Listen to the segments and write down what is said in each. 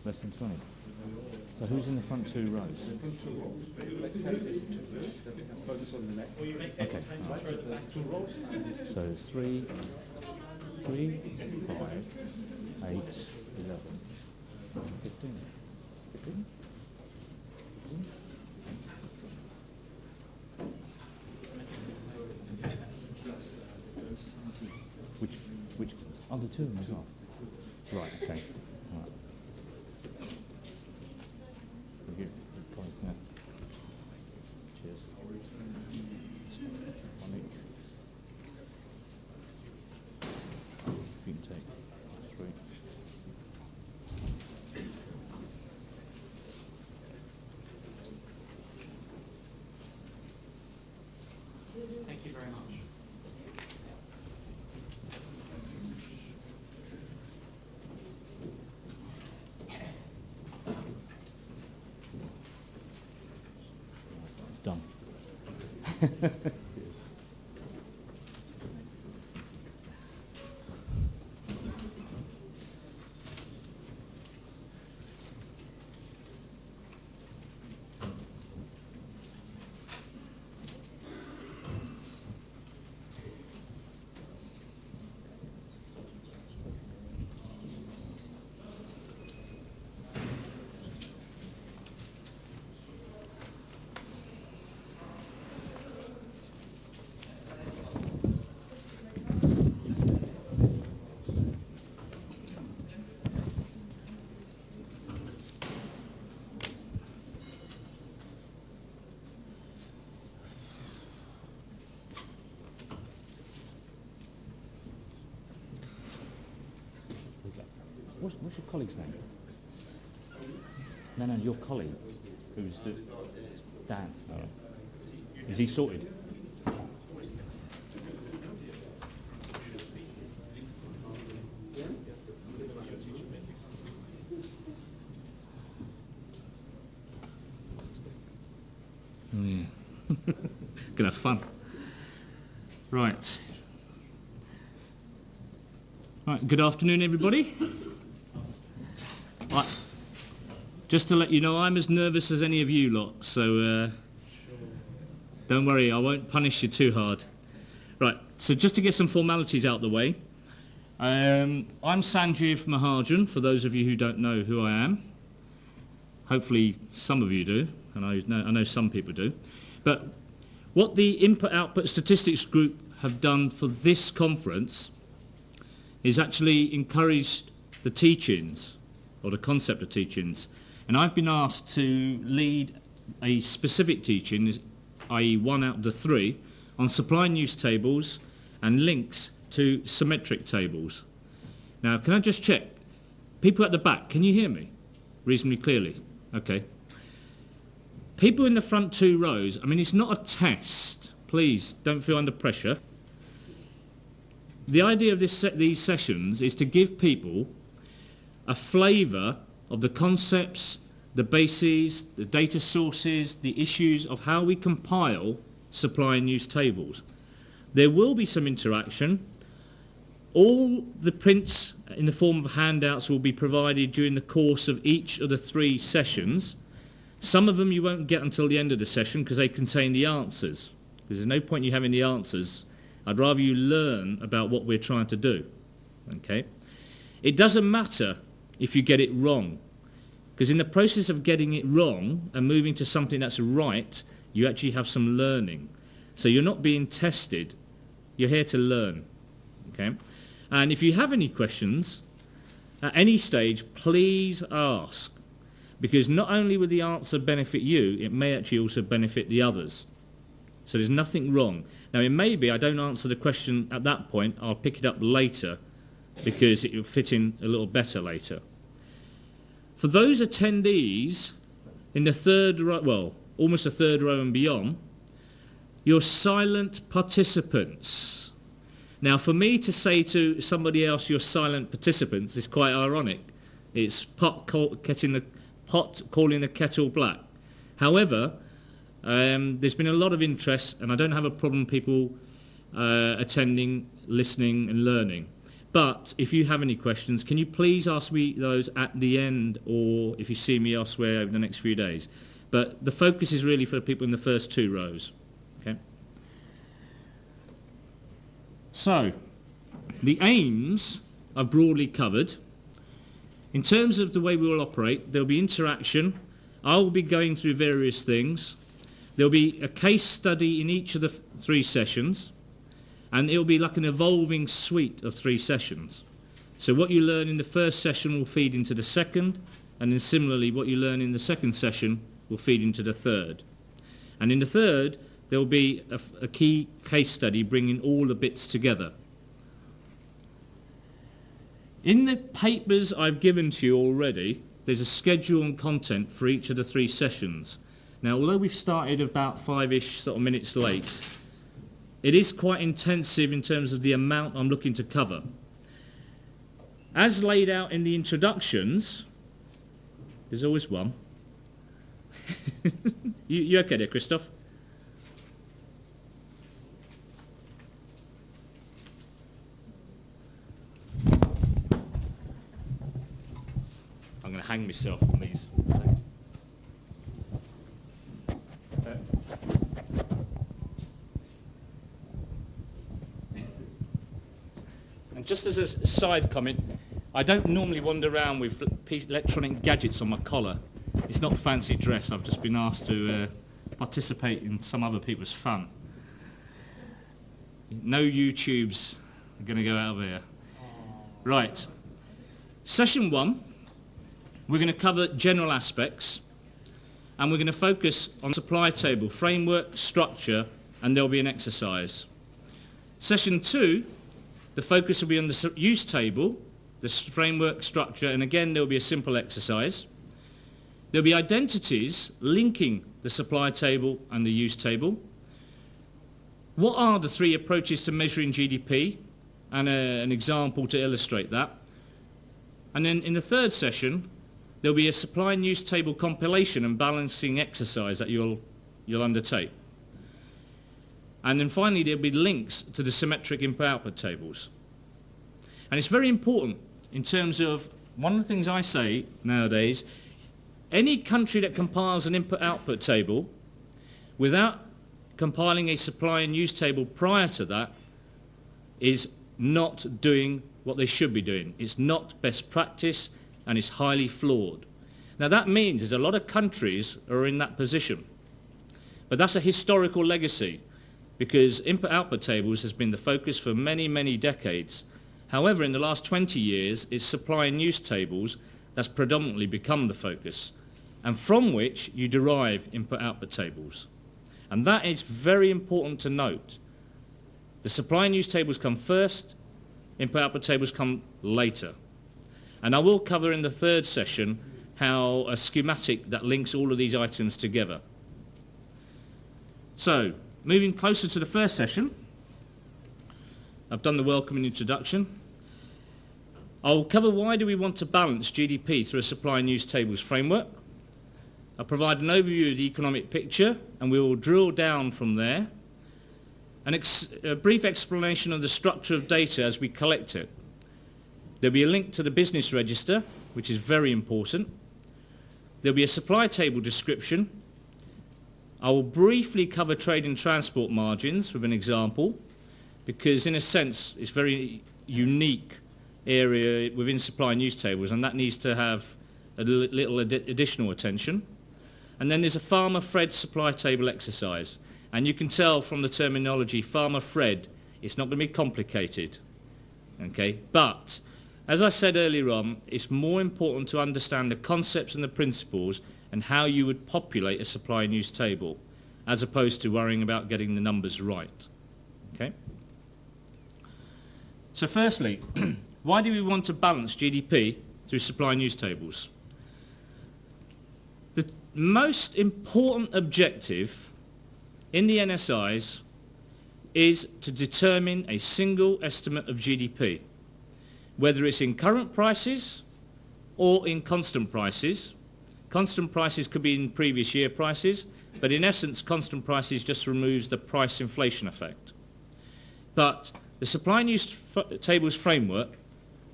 Less than 20. So who's in the front two rows? Let's say there's two rows, then we can focus on the neck. Okay. Right. 2 rows. So 3, 5, 8, 11, 15. 15? Which under 2 as well? Right, okay. All right. Thank you. Cheers. One each. You can take 3. Thank you very much. Done. What's your colleague's name? No, your colleague, who's the Dan. Oh. Is he sorted? Oh yeah. Gonna have fun. Right. Right. Good afternoon, everybody. Just to let you know, I'm as nervous as any of you lot, so don't worry, I won't punish you too hard. Right, so just to get some formalities out of the way, I'm Sanjiv Mahajan, for those of you who don't know who I am. Hopefully some of you do, and I know some people do. But what the Input-Output Statistics Group have done for this conference is actually encourage the teach-ins, or the concept of teach-ins. And I've been asked to lead a specific teaching, i.e. 1 out of the 3, on supply and use tables and links to symmetric tables. Now, can I just check? People at the back, can you hear me reasonably clearly? Okay. People in the front 2 rows, I mean, it's not a test. Please, don't feel under pressure. The idea of these sessions is to give people a flavour of the concepts, the bases, the data sources, the issues of how we compile supply and use tables. There will be some interaction. All the prints in the form of handouts will be provided during the course of each of the 3 sessions. Some of them you won't get until the end of the session because they contain the answers. There's no point you having the answers. I'd rather you learn about what we're trying to do. Okay? It doesn't matter if you get it wrong, because in the process of getting it wrong and moving to something that's right, you actually have some learning. So you're not being tested, you're here to learn. Okay? And if you have any questions at any stage, please ask, because not only will the answer benefit you, it may actually also benefit the others. So there's nothing wrong. Now it may be I don't answer the question at that point, I'll pick it up later, because it will fit in a little better later. For those attendees in the 3rd row, well, almost the 3rd row and beyond, you're silent participants. Now, for me to say to somebody else you're silent participants is quite ironic. It's pot calling the kettle black. However, there's been a lot of interest, and I don't have a problem people attending, listening and learning. But if you have any questions, can you please ask me those at the end, or if you see me elsewhere over the next few days. But the focus is really for the people in the first 2 rows. Okay. So, the aims I've broadly covered. In terms of the way we will operate, there'll be interaction. I'll be going through various things. There'll be a case study in each of the 3 sessions, and it'll be like an evolving suite of 3 sessions. So what you learn in the first session will feed into the second, and then similarly what you learn in the second session will feed into the third. And in the third, there'll be a key case study bringing all the bits together. In the papers I've given to you already, there's a schedule and content for each of the 3 sessions. Now, although we've started about 5-ish sort of minutes late, it is quite intensive in terms of the amount I'm looking to cover. As laid out in the introductions, there's always one. you okay there, Christoph? I'm going to hang myself on these. And just as a side comment, I don't normally wander around with electronic gadgets on my collar. It's not fancy dress. I've just been asked to participate in some other people's fun. No YouTubes are going to go out of here. Right. Session 1, we're going to cover general aspects, and we're going to focus on supply table, framework, structure, and there'll be an exercise. Session 2, the focus will be on the use table, the framework, structure, and again there'll be a simple exercise. There'll be identities linking the supply table and the use table. What are the 3 approaches to measuring GDP? And an example to illustrate that. And then in the third session, there'll be a supply and use table compilation and balancing exercise that you'll undertake. And then finally, there'll be links to the symmetric input-output tables. And it's very important in terms of, one of the things I say nowadays, any country that compiles an input-output table without compiling a supply and use table prior to that is not doing what they should be doing. It's not best practice, and it's highly flawed. Now that means there's a lot of countries are in that position. But that's a historical legacy, because input-output tables has been the focus for many, many decades. However, in the last 20 years, it's supply and use tables that's predominantly become the focus, and from which you derive input-output tables. And that is very important to note. The supply and use tables come first, input-output tables come later. And I will cover in the third session how a schematic that links all of these items together. So, moving closer to the first session, I've done the welcome and introduction. I'll cover why do we want to balance GDP through a supply and use tables framework. I'll provide an overview of the economic picture, and we will drill down from there. A brief explanation of the structure of data as we collect it. There'll be a link to the business register, which is very important. There'll be a supply table description. I will briefly cover trade and transport margins with an example, because in a sense it's a very unique area within supply and use tables, and that needs to have a little additional attention. And then there's a farmer-fed supply table exercise. And you can tell from the terminology, farmer-fed, it's not going to be complicated. Okay? But, as I said earlier on, it's more important to understand the concepts and the principles and how you would populate a supply and use table, as opposed to worrying about getting the numbers right. Okay? So firstly, why do we want to balance GDP through supply and use tables? The most important objective in the NSIs is to determine a single estimate of GDP, whether it's in current prices or in constant prices. Constant prices could be in previous year prices, but in essence constant prices just removes the price inflation effect. But the supply and use tables framework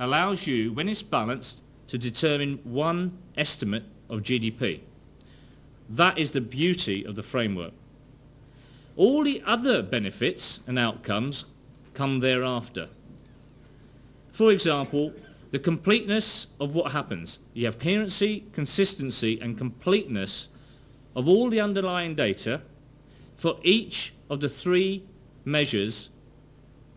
allows you, when it's balanced, to determine one estimate of GDP. That is the beauty of the framework. All the other benefits and outcomes come thereafter. For example, the completeness of what happens. You have coherency, consistency and completeness of all the underlying data for each of the three measures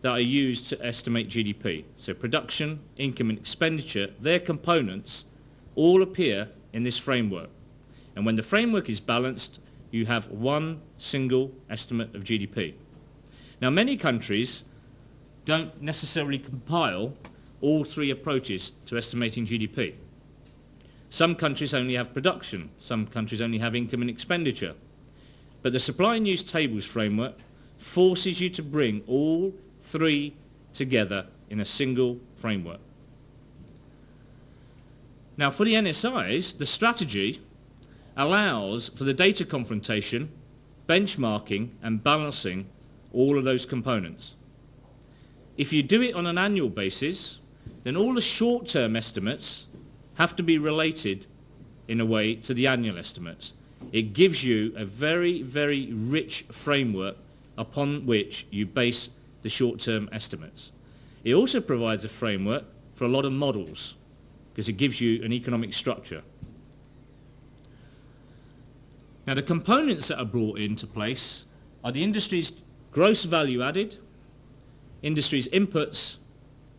that are used to estimate GDP. So production, income and expenditure, their components all appear in this framework. And when the framework is balanced, you have one single estimate of GDP. Now many countries don't necessarily compile all three approaches to estimating GDP. Some countries only have production, some countries only have income and expenditure. But the supply and use tables framework forces you to bring all three together in a single framework. Now for the NSIs, the strategy allows for the data confrontation, benchmarking and balancing all of those components. If you do it on an annual basis, then all the short-term estimates have to be related in a way to the annual estimates. It gives you a very, very rich framework upon which you base the short-term estimates. It also provides a framework for a lot of models because it gives you an economic structure. Now the components that are brought into place are the industry's gross value added, industry's inputs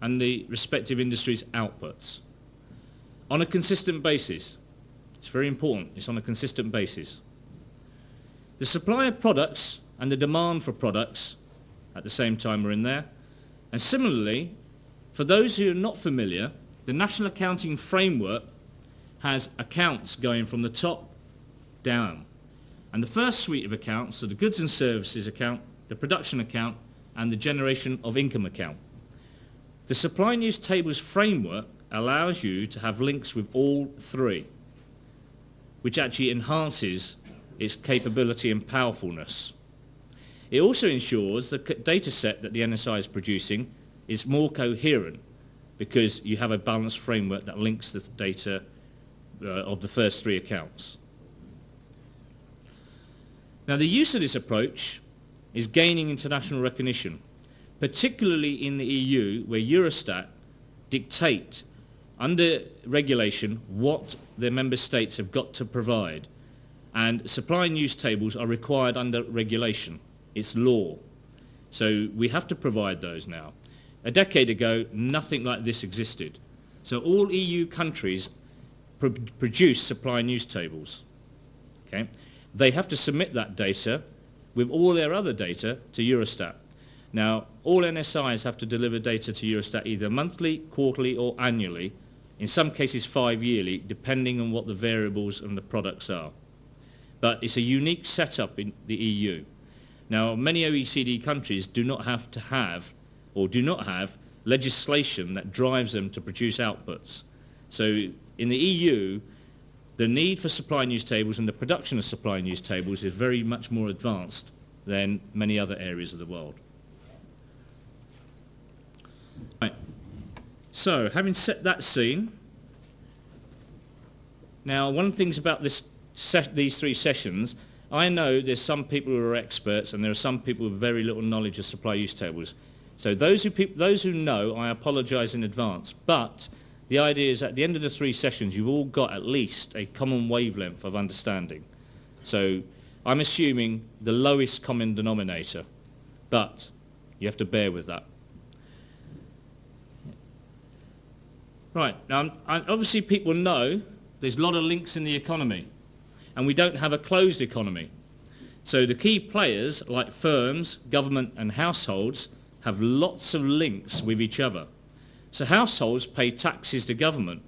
and the respective industry's outputs on a consistent basis. It's very important, it's on a consistent basis. The supply of products and the demand for products at the same time are in there. And similarly, for those who are not familiar, the National Accounting Framework has accounts going from the top down. And the first suite of accounts are the goods and services account, the production account, and the generation of income account. The supply and use tables framework allows you to have links with all three, which actually enhances its capability and powerfulness. It also ensures the data set that the NSI is producing is more coherent because you have a balanced framework that links the data of the first three accounts. Now the use of this approach is gaining international recognition, particularly in the EU where Eurostat dictate under regulation what their member states have got to provide, and supply and use tables are required under regulation. It's law. So we have to provide those now. A decade ago, nothing like this existed. So all EU countries produce supply and use tables. Okay? They have to submit that data with all their other data to Eurostat. Now, all NSIs have to deliver data to Eurostat either monthly, quarterly or annually, in some cases 5-yearly, depending on what the variables and the products are. But it's a unique setup in the EU. Now, many OECD countries do not have to have, or do not have, legislation that drives them to produce outputs. So in the EU, the need for supply and use tables and the production of supply and use tables is very much more advanced than many other areas of the world. Right. So, having set that scene, now one of the things about these three sessions, I know there's some people who are experts and there are some people with very little knowledge of supply use tables. So those who know, I apologise in advance, but the idea is at the end of the three sessions you've all got at least a common wavelength of understanding. So I'm assuming the lowest common denominator, but you have to bear with that. Right, now obviously people know there's a lot of links in the economy and we don't have a closed economy. So the key players like firms, government and households have lots of links with each other. So households pay taxes to government,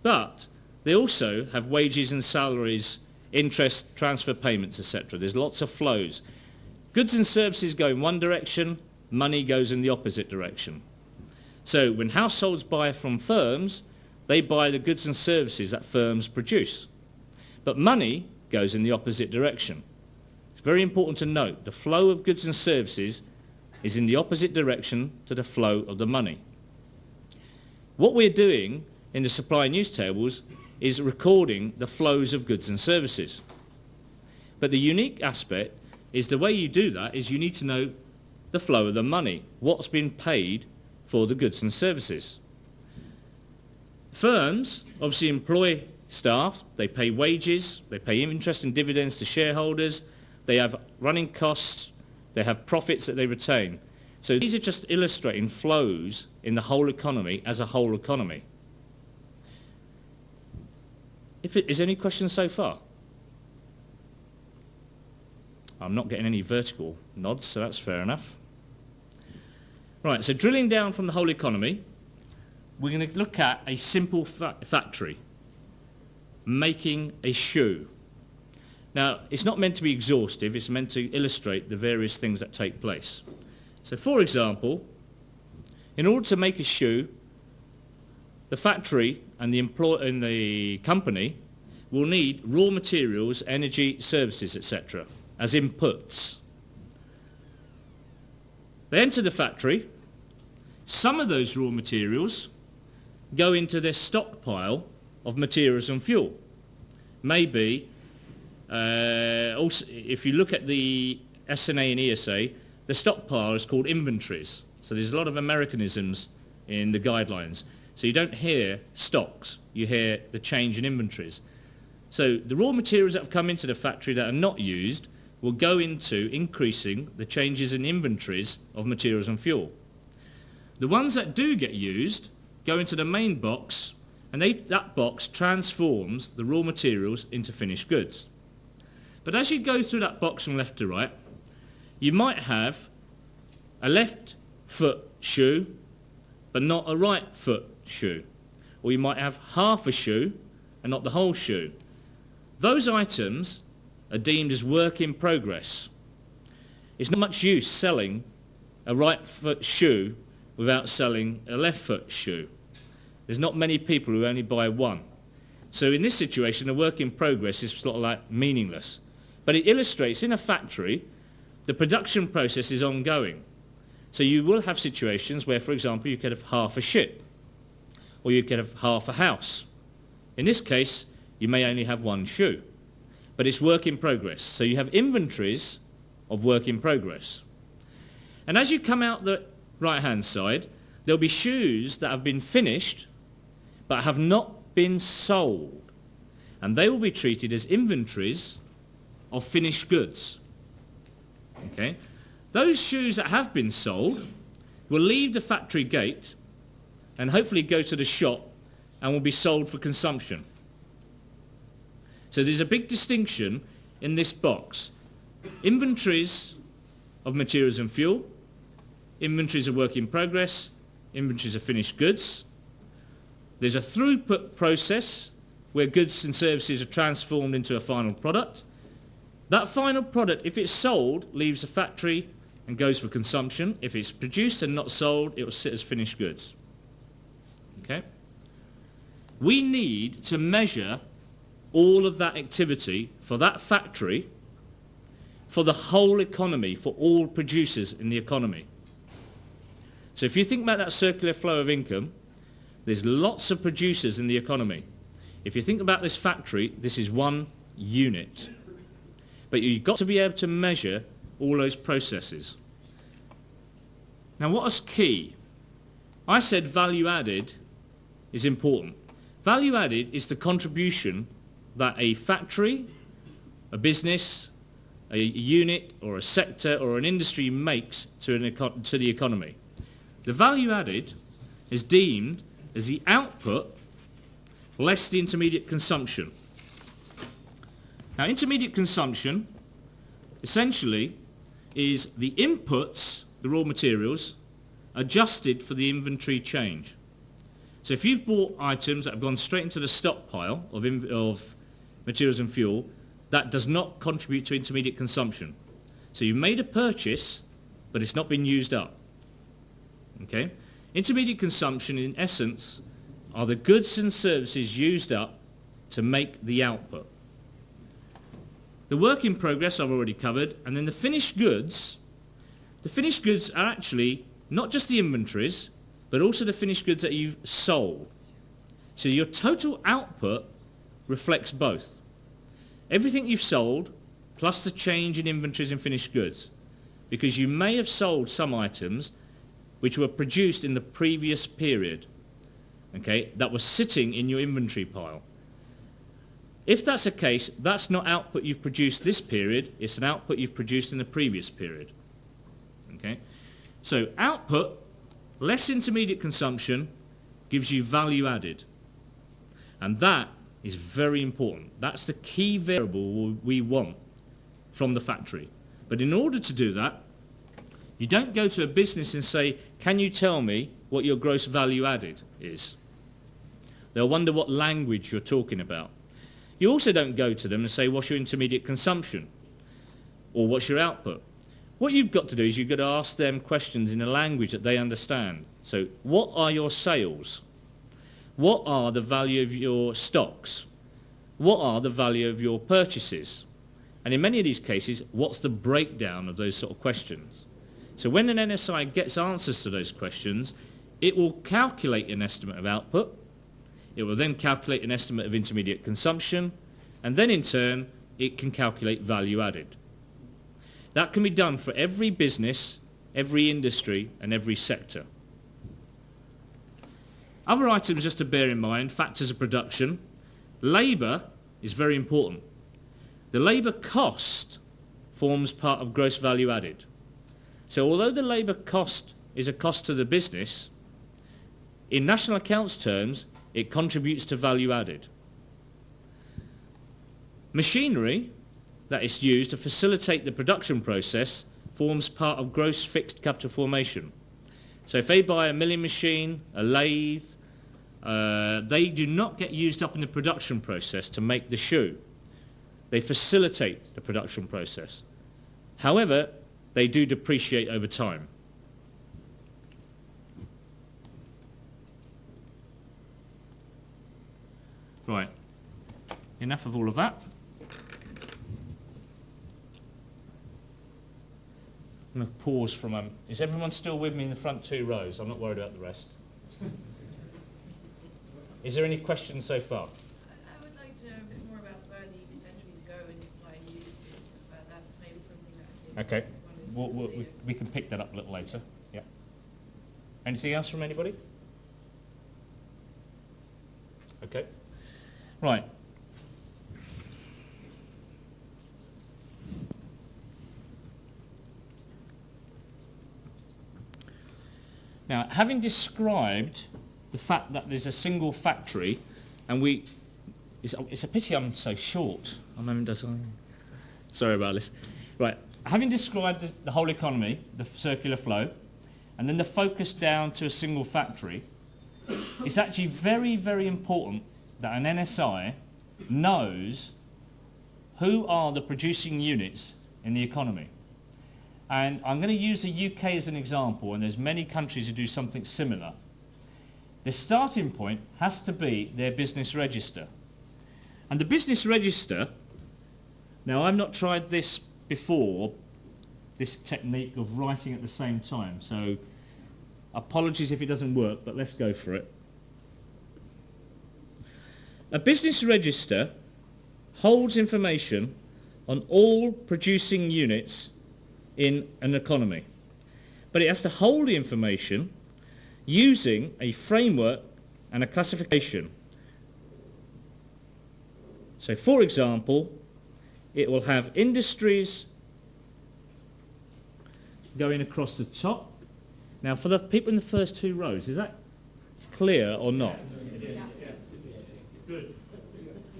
but they also have wages and salaries, interest, transfer payments, etc. There's lots of flows. Goods and services go in one direction, money goes in the opposite direction. So when households buy from firms, they buy the goods and services that firms produce. But money goes in the opposite direction. It's very important to note the flow of goods and services is in the opposite direction to the flow of the money. What we're doing in the supply news tables is recording the flows of goods and services. But the unique aspect is the way you do that is you need to know the flow of the money, what's been paid for the goods and services. Firms obviously employ staff, they pay wages, they pay interest and dividends to shareholders, they have running costs, they have profits that they retain. So these are just illustrating flows in the whole economy as a whole economy. Is there any questions so far? I'm not getting any vertical nods, so that's fair enough. Right, so drilling down from the whole economy, we're going to look at a simple factory making a shoe. Now, it's not meant to be exhaustive, it's meant to illustrate the various things that take place. So, for example, in order to make a shoe, the factory and the company will need raw materials, energy, services, etc. as inputs. They enter the factory. Some of those raw materials go into their stockpile of materials and fuel. Maybe, also, if you look at the S&A and ESA, the stockpile is called inventories. So there's a lot of Americanisms in the guidelines. So you don't hear stocks, you hear the change in inventories. So the raw materials that have come into the factory that are not used will go into increasing the changes in inventories of materials and fuel. The ones that do get used go into the main box, and that box transforms the raw materials into finished goods. But as you go through that box from left to right, you might have a left foot shoe, but not a right foot shoe. Or you might have half a shoe and not the whole shoe. Those items are deemed as work in progress. It's not much use selling a right foot shoe without selling a left foot shoe. There's not many people who only buy one. So in this situation, a work in progress is sort of like meaningless. But it illustrates in a factory, the production process is ongoing. So you will have situations where, for example, you could have half a ship, or you could have half a house. In this case, you may only have one shoe, but it's work in progress. So you have inventories of work in progress. And as you come out the right-hand side, there'll be shoes that have been finished, but have not been sold. And they will be treated as inventories of finished goods. Okay? Those shoes that have been sold will leave the factory gate and hopefully go to the shop and will be sold for consumption. So there's a big distinction in this box. Inventories of materials and fuel, inventories of work in progress, inventories of finished goods. There's a throughput process where goods and services are transformed into a final product. That final product, if it's sold, leaves the factory and goes for consumption. If it's produced and not sold, it will sit as finished goods. Okay? We need to measure all of that activity for that factory, for the whole economy, for all producers in the economy. So if you think about that circular flow of income, there's lots of producers in the economy. If you think about this factory, this is one unit. But you've got to be able to measure all those processes. Now what is key? I said value added is important. Value added is the contribution that a factory, a business, a unit or a sector or an industry makes to the economy. The value added is deemed as the output less the intermediate consumption. Now intermediate consumption essentially is the inputs, the raw materials, adjusted for the inventory change. So if you've bought items that have gone straight into the stockpile of materials and fuel, that does not contribute to intermediate consumption. So you've made a purchase, but it's not been used up. Okay? Intermediate consumption, in essence, are the goods and services used up to make the output. The work in progress I've already covered, and then the finished goods are actually not just the inventories, but also the finished goods that you've sold. So your total output reflects both. Everything you've sold plus the change in inventories and finished goods, because you may have sold some items which were produced in the previous period, okay, that was sitting in your inventory pile. If that's the case, that's not output you've produced this period, it's an output you've produced in the previous period. Okay? So output, less intermediate consumption, gives you value added. And that is very important. That's the key variable we want from the factory. But in order to do that, you don't go to a business and say, can you tell me what your gross value added is? They'll wonder what language you're talking about. You also don't go to them and say, what's your intermediate consumption? Or what's your output? What you've got to do is you've got to ask them questions in a language that they understand. So what are your sales? What are the value of your stocks? What are the value of your purchases? And in many of these cases, what's the breakdown of those sort of questions? So when an NSI gets answers to those questions, it will calculate an estimate of output. It will then calculate an estimate of intermediate consumption, and then in turn, it can calculate value added. That can be done for every business, every industry, and every sector. Other items just to bear in mind, factors of production. Labour is very important. The labour cost forms part of gross value added. So although the labour cost is a cost to the business, in national accounts terms, it contributes to value added. Machinery that is used to facilitate the production process forms part of gross fixed capital formation. So if they buy a milling machine, a lathe, they do not get used up in the production process to make the shoe. They facilitate the production process. However, they do depreciate over time. Right, enough of all of that. I'm going to pause for a moment. Is everyone still with me in the front two rows? I'm not worried about the rest. Is there any questions so far? I would like to know a bit more about where these inventories go in supply and use. That's maybe something that I think Okay, we can pick that up a little later. Yeah. Anything else from anybody? Okay. Right. Now, having described the fact that there's a single factory, and it's a pity I'm so short. Sorry about this. Right, having described the whole economy, the circular flow, and then the focus down to a single factory, it's actually very, very important that an NSI knows who are the producing units in the economy. And I'm going to use the UK as an example, and there's many countries who do something similar. The starting point has to be their business register. And the business register, now I've not tried this before, this technique of writing at the same time, so apologies if it doesn't work, but let's go for it. A business register holds information on all producing units in an economy, but it has to hold the information using a framework and a classification. So for example, it will have industries going across the top. Now for the people in the first two rows, is that clear or not? Good.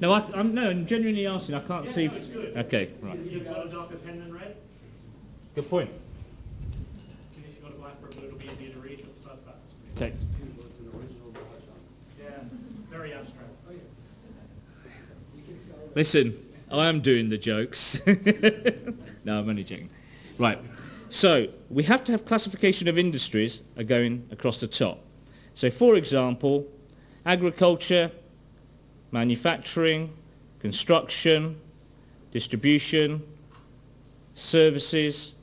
No, I'm genuinely asking. I can't see. It's good. Okay, right. You've got a darker pen than red. Good point. And if you've got a black book, it'll be easier to read. Besides that, Okay. It's an original version. yeah, very abstract. Listen, I am doing the jokes. No, I'm only joking. Right. So we have to have classification of industries are going across the top. So for example, agriculture, manufacturing, construction, distribution, services,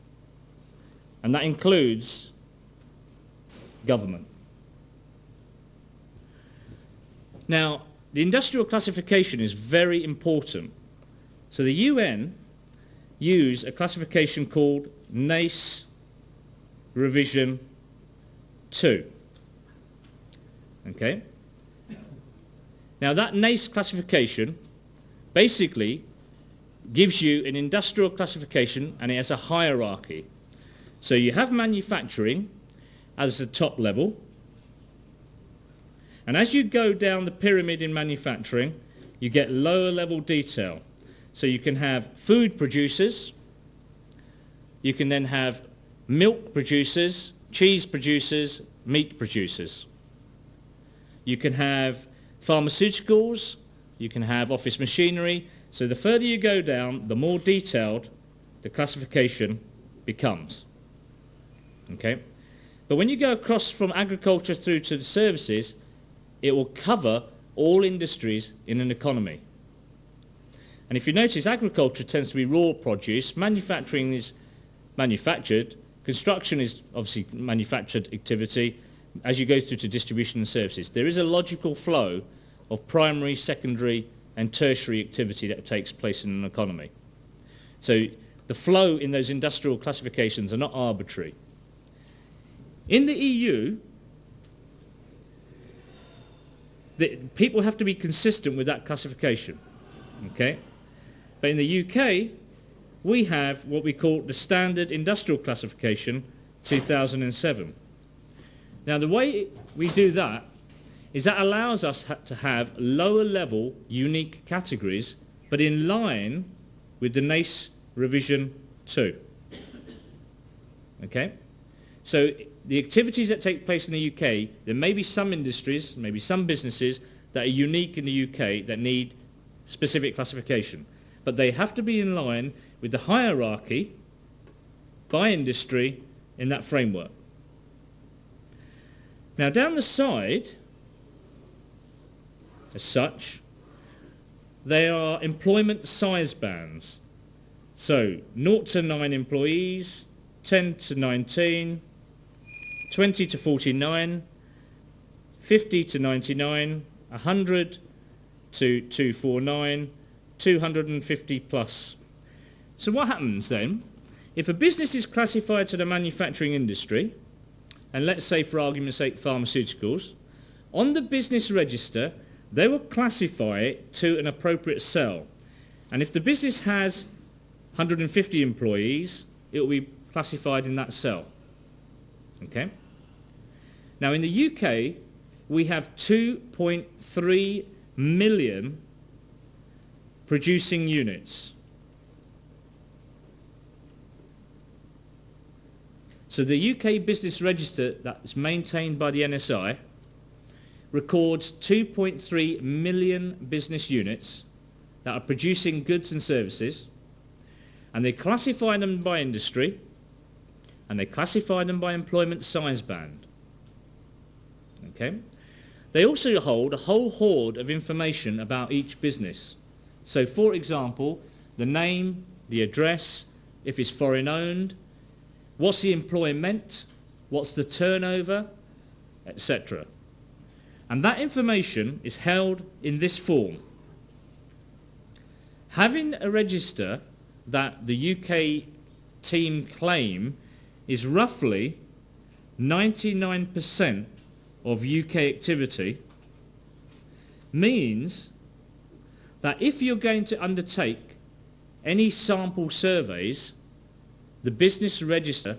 and that includes government. Now, the industrial classification is very important. So the UN use a classification called NACE Revision 2. Okay? Now that NACE classification basically gives you an industrial classification, and it has a hierarchy. So you have manufacturing as the top level, and as you go down the pyramid in manufacturing, you get lower level detail. So you can have food producers, you can then have milk producers, cheese producers, meat producers. You can have pharmaceuticals, you can have office machinery. So the further you go down, the more detailed the classification becomes. Okay? But when you go across from agriculture through to the services, it will cover all industries in an economy. And if you notice, agriculture tends to be raw produce, manufacturing is manufactured, construction is obviously manufactured activity, as you go through to distribution and services. There is a logical flow of primary, secondary and tertiary activity that takes place in an economy. So the flow in those industrial classifications are not arbitrary. In the EU, people have to be consistent with that classification. Okay? But in the UK, we have what we call the Standard Industrial Classification 2007. Now the way we do that is that allows us to have lower level unique categories, but in line with the NACE Revision 2. Okay? So the activities that take place in the UK, there may be some industries, maybe some businesses that are unique in the UK that need specific classification. But they have to be in line with the hierarchy by industry in that framework. Now down the side, as such, they are employment size bands. So 0 to 9 employees, 10 to 19, 20 to 49, 50 to 99, 100 to 249, 250 plus. So what happens then? If a business is classified to the manufacturing industry, and let's say for argument's sake pharmaceuticals, on the business register they will classify it to an appropriate cell. And if the business has 150 employees, it will be classified in that cell. Okay? Now in the UK, we have 2.3 million producing units. So the UK Business Register that's maintained by the NSI records 2.3 million business units that are producing goods and services, and they classify them by industry, and they classify them by employment size band. Okay? They also hold a whole hoard of information about each business. So for example, the name, the address, if it's foreign owned, what's the employment, what's the turnover, etc. And that information is held in this form. Having a register that the UK team claim is roughly 99% of UK activity means that if you're going to undertake any sample surveys, the business register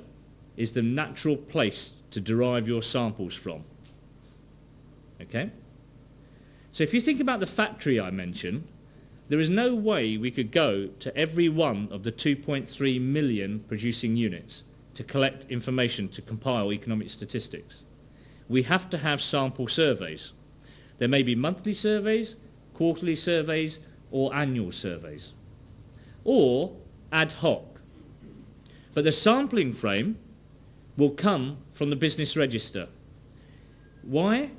is the natural place to derive your samples from. Okay? So if you think about the factory I mentioned, there is no way we could go to every one of the 2.3 million producing units to collect information to compile economic statistics. We have to have sample surveys. There may be monthly surveys, quarterly surveys, or annual surveys, or ad hoc. But the sampling frame will come from the business register. Why?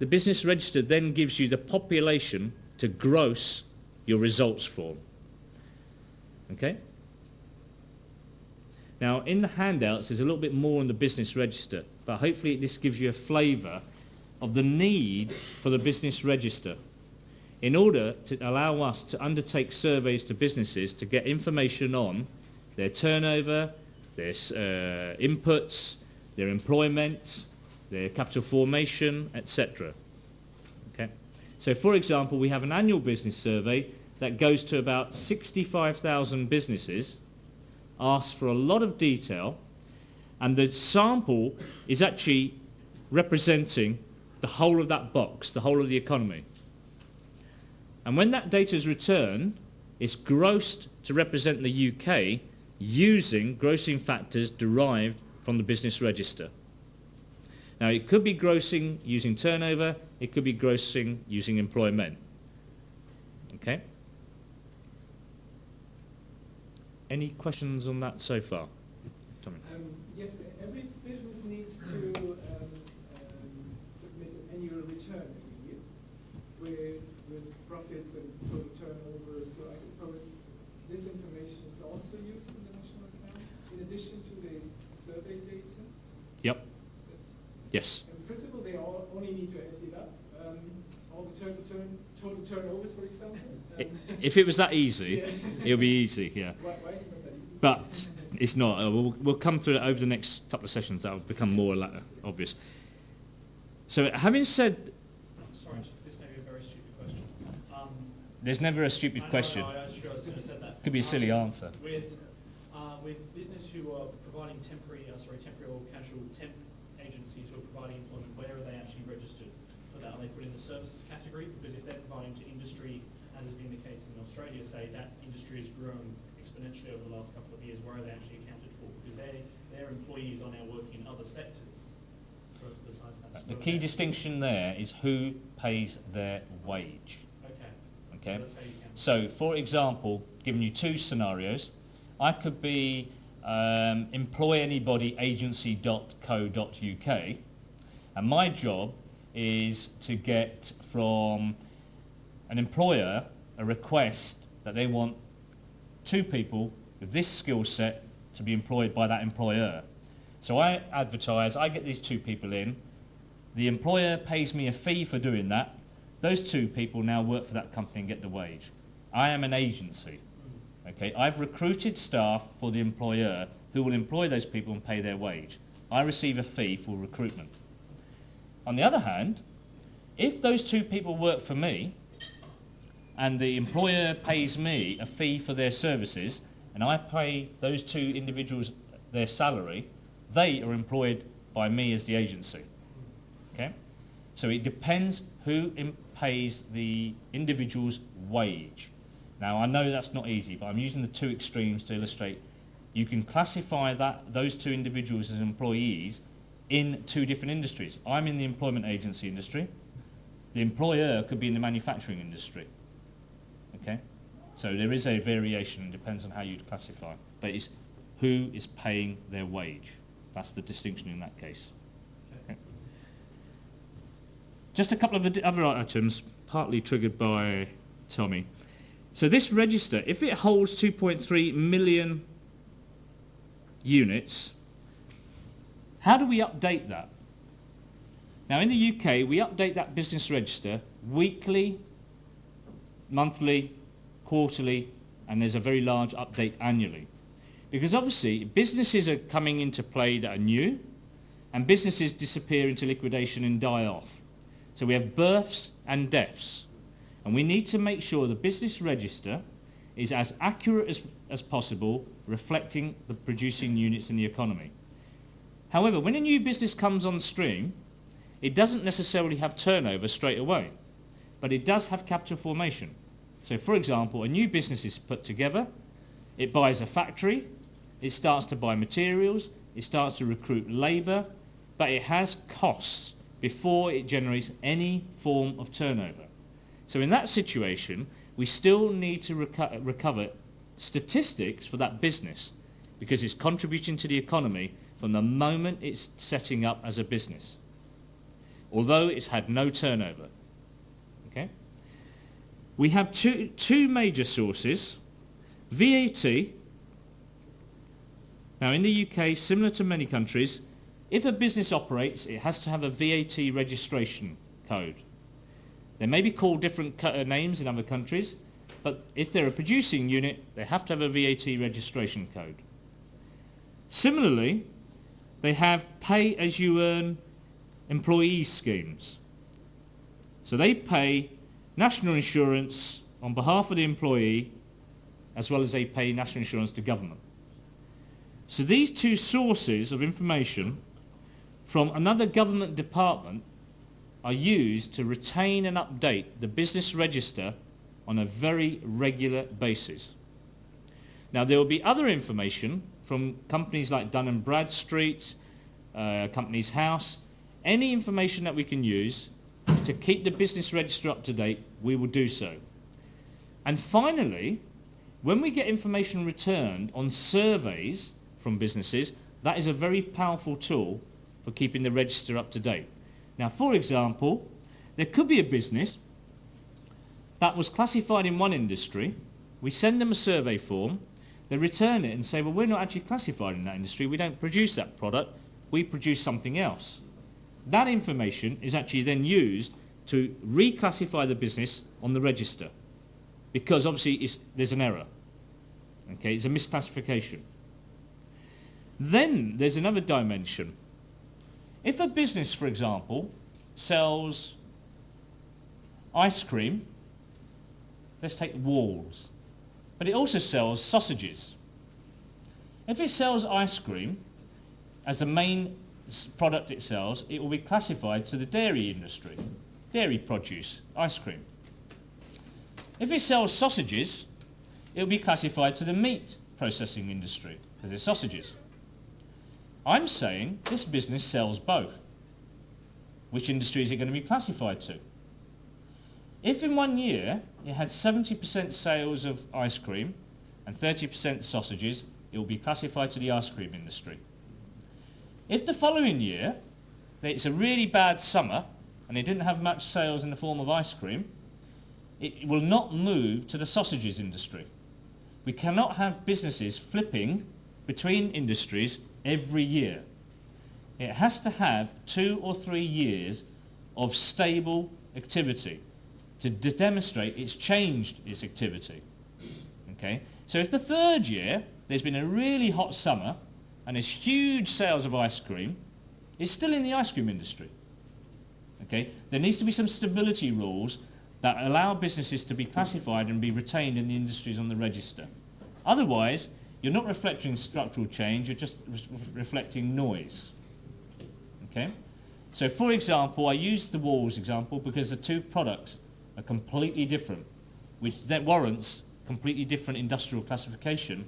The business register then gives you the population to gross your results from. Okay? Now in the handouts there's a little bit more on the business register, but hopefully this gives you a flavour of the need for the business register in order to allow us to undertake surveys to businesses to get information on their turnover, their inputs, their employment, their capital formation, etc. Okay? So for example, we have an annual business survey that goes to about 65,000 businesses, asks for a lot of detail, and the sample is actually representing the whole of that box, the whole of the economy. And when that data is returned, it's grossed to represent the UK using grossing factors derived from the business register. Now, it could be grossing using turnover, it could be grossing using employment. Okay? Any questions on that so far? Tommy? Yes, every business needs to submit an annual return every year with profits and total turnover. So I suppose this information is also used in the national accounts in addition to the survey data? Yep. Yes. In principle, they all only need to add it up. All the total turnovers, for example. If it was that easy, it would be easy, yeah. Why is it not that easy? But it's not. We'll come through it over the next couple of sessions. That will become more obvious. So having said... Sorry, this may be a very stupid question. There's never a stupid question. I was sure I was going to say that. Could be a silly answer. With business who are providing temporary or casual temp agencies who are providing employment, where are they actually registered for that? Are they put in the services category? Because if they're providing to industry, as has been the case in Australia, say that industry has grown exponentially over the last couple of years, where are they actually accounted for? Because their employees are now working in other sectors besides that. The key distinction there is who pays their wage. Okay. So that's how you count. So, for example, giving you two scenarios, I could be employanybodyagency.co.uk, and my job is to get from an employer a request that they want two people with this skill set to be employed by that employer. So I advertise, I get these two people in, the employer pays me a fee for doing that, those two people now work for that company and get the wage. I am an agency. Okay, I've recruited staff for the employer who will employ those people and pay their wage. I receive a fee for recruitment. On the other hand, if those two people work for me and the employer pays me a fee for their services and I pay those two individuals their salary, they are employed by me as the agency. Okay? So it depends who pays the individual's wage. Now, I know that's not easy, but I'm using the two extremes to illustrate you can classify those two individuals as employees in two different industries. I'm in the employment agency industry. The employer could be in the manufacturing industry. Okay? So there is a variation, it depends on how you classify. But it's who is paying their wage. That's the distinction in that case. Okay. Just a couple of other items, partly triggered by Tommy. So this register, if it holds 2.3 million units, how do we update that? Now in the UK, we update that business register weekly, monthly, quarterly, and there's a very large update annually. Because obviously businesses are coming into play that are new, and businesses disappear into liquidation and die off. So we have births and deaths. And we need to make sure the business register is as accurate as possible, reflecting the producing units in the economy. However, when a new business comes on stream, it doesn't necessarily have turnover straight away, but it does have capital formation. So for example, a new business is put together, it buys a factory, it starts to buy materials, it starts to recruit labour, but it has costs before it generates any form of turnover. So in that situation, we still need to recover statistics for that business because it's contributing to the economy from the moment it's setting up as a business, although it's had no turnover. Okay? We have two major sources. VAT. Now in the UK, similar to many countries, If a business operates, it has to have a VAT registration code. They may be called different names in other countries, but if they're a producing unit, they have to have a VAT registration code. Similarly, they have pay-as-you-earn employee schemes. So they pay national insurance on behalf of the employee, as well as they pay national insurance to government. So these two sources of information from another government department are used to retain and update the business register on a very regular basis. Now there will be other information from companies like Dun & Bradstreet, Companies House, any information that we can use to keep the business register up to date, we will do so. And finally, when we get information returned on surveys from businesses, that is a very powerful tool for keeping the register up to date. Now, for example, there could be a business that was classified in one industry. We send them a survey form, they return it and say, well, we're not actually classified in that industry, we don't produce that product, we produce something else. That information is actually then used to reclassify the business on the register, because obviously there's an error. Okay, it's a misclassification. Then there's another dimension. If a business, for example, sells ice cream, let's take Walls, but it also sells sausages. If it sells ice cream as the main product it sells, it will be classified to the dairy industry, dairy produce, ice cream. If it sells sausages, it will be classified to the meat processing industry, because they're sausages. I'm saying this business sells both. Which industry is it going to be classified to? If in 1 year it had 70% sales of ice cream and 30% sausages, it will be classified to the ice cream industry. If the following year it's a really bad summer and they didn't have much sales in the form of ice cream, it will not move to the sausages industry. We cannot have businesses flipping between industries every year. It has to have 2 or 3 years of stable activity to demonstrate it's changed its activity. Okay? So if the third year there's been a really hot summer and there's huge sales of ice cream, it's still in the ice cream industry. Okay? There needs to be some stability rules that allow businesses to be classified and be retained in the industries on the register. Otherwise, you're not reflecting structural change, you're just reflecting noise. Okay? So for example, I used the Walls example because the two products are completely different, which that warrants completely different industrial classification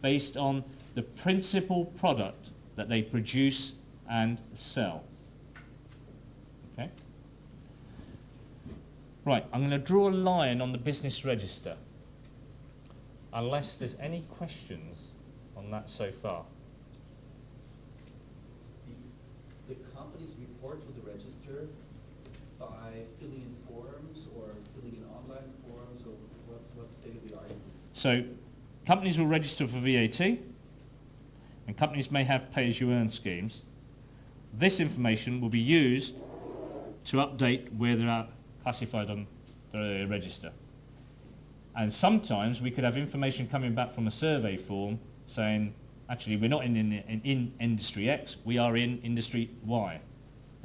based on the principal product that they produce and sell. Okay? Right, I'm going to draw a line on the business register, unless there's any questions on that so far. The companies report to the register by filling in forms or filling in online forms, or what's state of the art? So companies will register for VAT, and companies may have pay-as-you-earn schemes. This information will be used to update where they are classified on the register. And sometimes we could have information coming back from a survey form saying, actually, we're not in industry X, we are in industry Y.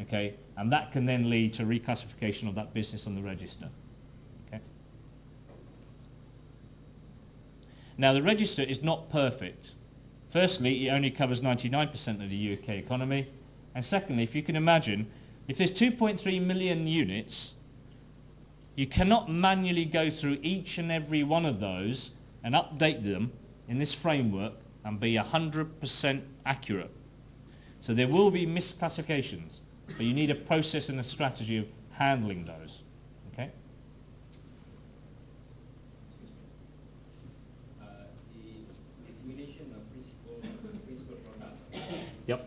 Okay? And that can then lead to reclassification of that business on the register. Okay? Now, the register is not perfect. Firstly, it only covers 99% of the UK economy. And secondly, if you can imagine, if there's 2.3 million units, you cannot manually go through each and every one of those and update them in this framework and be 100% accurate. So there will be misclassifications, but you need a process and a strategy of handling those. Okay? The definition of principal product. Yep. 75%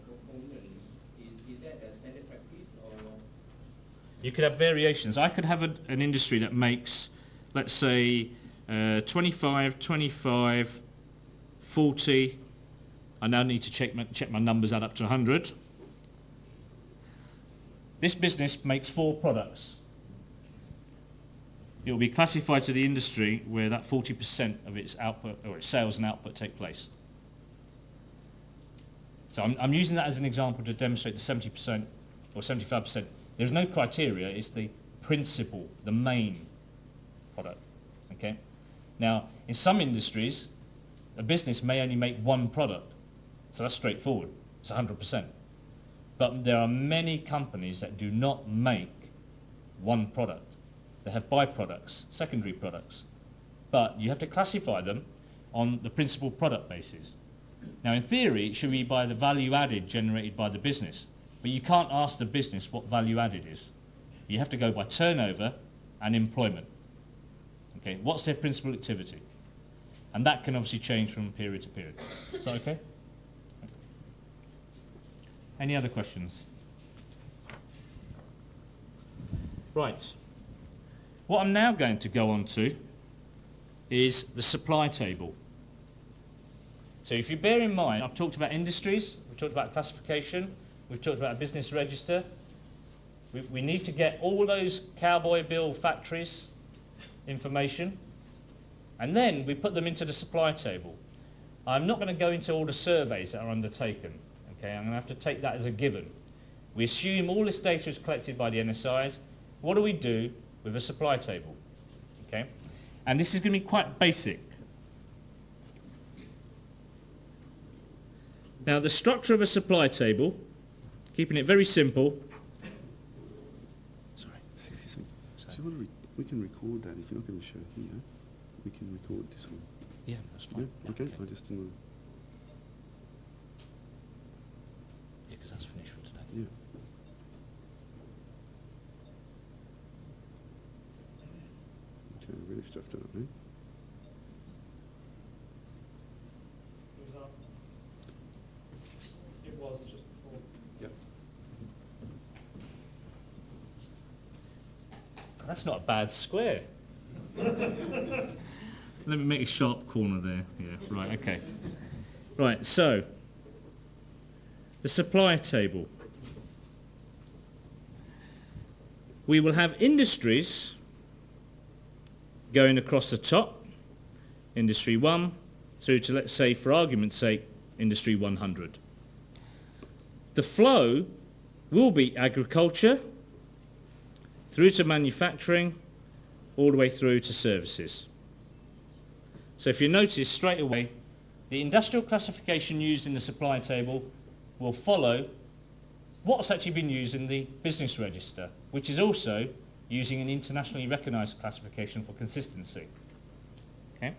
components, is that a standard practice or? You could have variations. I could have an industry that makes, let's say, 25, 25, 40, I now need to check my numbers add up to 100. This business makes 4 products. It will be classified to the industry where that 40% of its output or its sales and output take place. So I'm using that as an example to demonstrate the 70% or 75%. There's no criteria, it's the principal, the main product. Okay? Now, in some industries, a business may only make 1 product. So that's straightforward. It's 100%. But there are many companies that do not make 1 product. They have byproducts, secondary products. But you have to classify them on the principal product basis. Now, in theory, it should be by the value added generated by the business. But you can't ask the business what value added is. You have to go by turnover and employment. Okay, what's their principal activity? And that can obviously change from period to period. Is that okay? Any other questions? Right. What I'm now going to go on to is the supply table. So if you bear in mind, I've talked about industries, we've talked about classification, we've talked about a business register. We need to get all those cowboy bill factories information, and then we put them into the supply table. I'm not going to go into all the surveys that are undertaken. Okay, I'm going to have to take that as a given. We assume all this data is collected by the NSIs. What do we do with a supply table? Okay, and this is going to be quite basic. Now, the structure of a supply table, keeping it very simple. Sorry. Excuse me. So we can record that. If you're not going to show here, we can record this one. Yeah, that's fine. Yeah? Okay. I just didn't know. Yeah, because that's finished for today. Yeah. Okay, I really stuffed it up, eh? It was just before. Yep. That's not a bad square. Let me make a sharp corner there. Yeah, right, okay. Right, so, the supply table. We will have industries going across the top, industry 1, through to, let's say, for argument's sake, industry 100. The flow will be agriculture, through to manufacturing, all the way through to services. So if you notice straight away, the industrial classification used in the supply table will follow what's actually been used in the business register, which is also using an internationally recognised classification for consistency. Okay?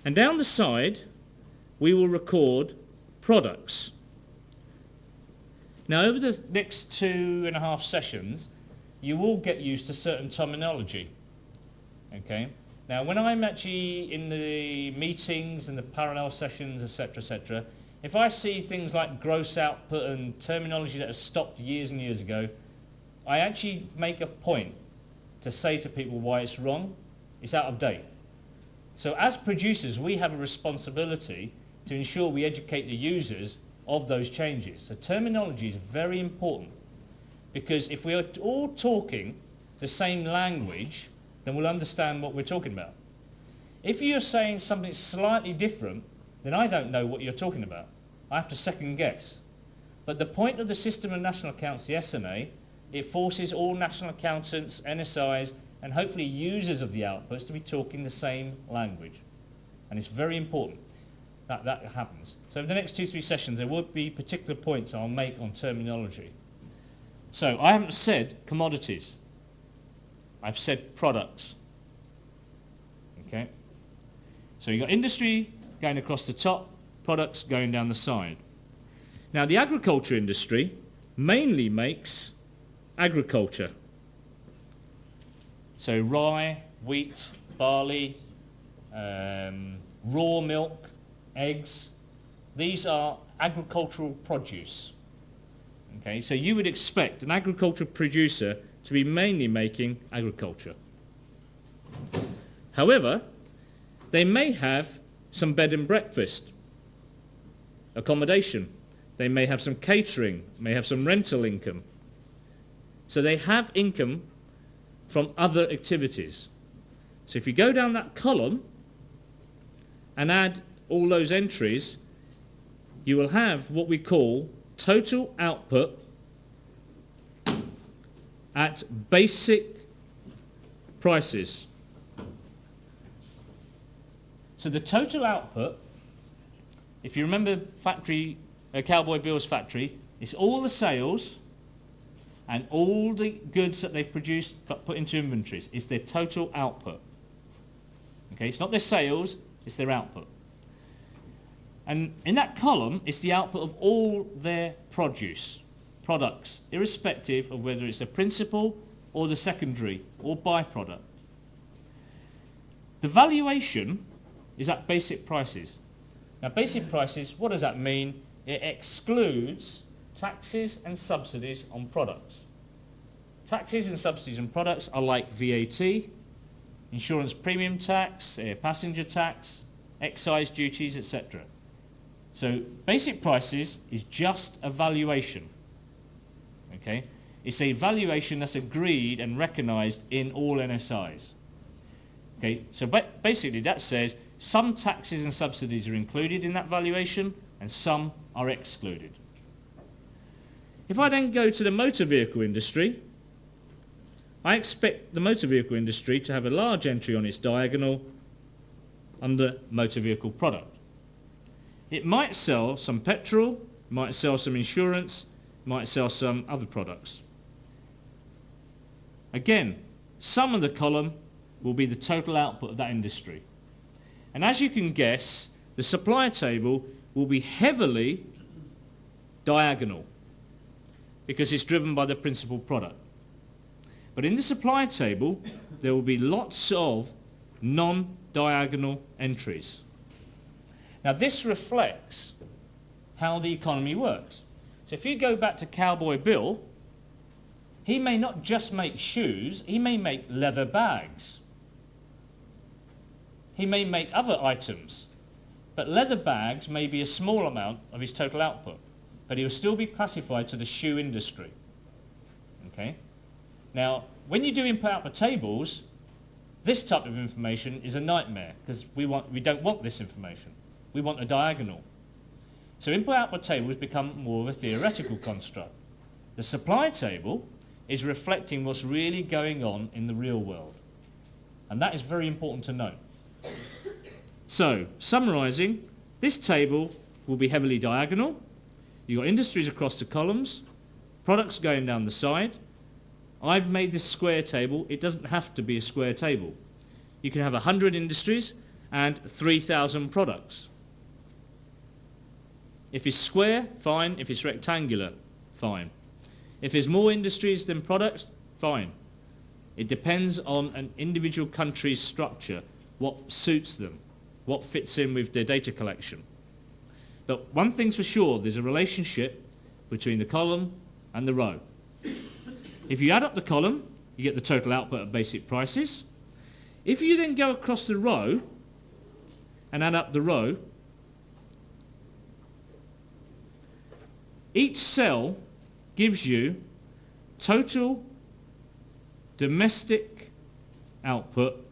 And down the side, we will record products. Now, over the next 2.5 sessions, you will get used to certain terminology. Okay? Now, when I'm actually in the meetings and the parallel sessions, etc., if I see things like gross output and terminology that has stopped years and years ago, I actually make a point to say to people why it's wrong, it's out of date. So as producers, we have a responsibility to ensure we educate the users of those changes. So terminology is very important, because if we are all talking the same language, then we'll understand what we're talking about. If you're saying something slightly different, then I don't know what you're talking about. I have to second guess. But the point of the System of National Accounts, the SNA, it forces all national accountants, NSIs, and hopefully users of the outputs to be talking the same language. And it's very important that that happens. So in the next 2-3 sessions, there will be particular points I'll make on terminology. So I haven't said commodities. I've said products. Okay? So you've got industry going across the top, products going down the side. Now the agriculture industry mainly makes agriculture. So rye, wheat, barley, raw milk, eggs. These are agricultural produce. Okay, so you would expect an agricultural producer to be mainly making agriculture. However, they may have some bed and breakfast accommodation. They may have some catering, may have some rental income. So they have income from other activities. So if you go down that column and add all those entries, you will have what we call total output at basic prices. So the total output, if you remember Cowboy Bill's factory, it's all the sales and all the goods that they've produced but put into inventories. It's their total output. Okay, it's not their sales, it's their output. And in that column, it's the output of all their products, irrespective of whether it's the principal or the secondary or byproduct. The valuation is at basic prices. Now, basic prices, what does that mean? It excludes taxes and subsidies on products. Taxes and subsidies on products are like VAT, insurance premium tax, air passenger tax, excise duties, etc. So basic prices is just a valuation. Okay? It's a valuation that's agreed and recognised in all NSIs. Okay? So basically that says some taxes and subsidies are included in that valuation and some are excluded. If I then go to the motor vehicle industry, I expect the motor vehicle industry to have a large entry on its diagonal under motor vehicle product. It might sell some petrol, might sell some insurance, might sell some other products. Again, some of the column will be the total output of that industry. And as you can guess, the supply table will be heavily diagonal because it's driven by the principal product. But in the supply table, there will be lots of non-diagonal entries. Now this reflects how the economy works. So if you go back to Cowboy Bill, he may not just make shoes, he may make leather bags. He may make other items, but leather bags may be a small amount of his total output, but he will still be classified to the shoe industry. Okay? Now, when you do input-output tables, this type of information is a nightmare because we don't want this information. We want a diagonal. So input-output tables become more of a theoretical construct. The supply table is reflecting what's really going on in the real world. And that is very important to note. So, summarising, this table will be heavily diagonal. You've got industries across the columns, products going down the side. I've made this square table. It doesn't have to be a square table. You can have 100 industries and 3,000 products. If it's square, fine. If it's rectangular, fine. If there's more industries than products, fine. It depends on an individual country's structure, what suits them, what fits in with their data collection. But one thing's for sure, there's a relationship between the column and the row. If you add up the column, you get the total output at basic prices. If you then go across the row and add up the row, each cell gives you total domestic output,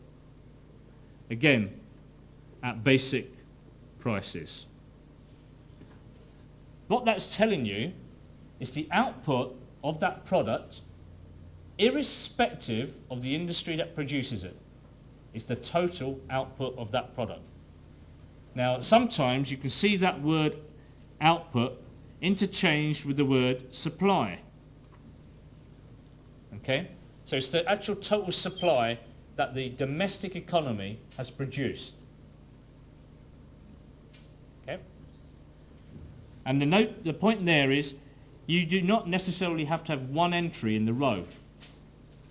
again, at basic prices. What that's telling you is the output of that product, irrespective of the industry that produces it. It's the total output of that product. Now, sometimes you can see that word output interchanged with the word supply. Okay? So it's the actual total supply that the domestic economy has produced. Okay? And the point there is you do not necessarily have to have one entry in the row.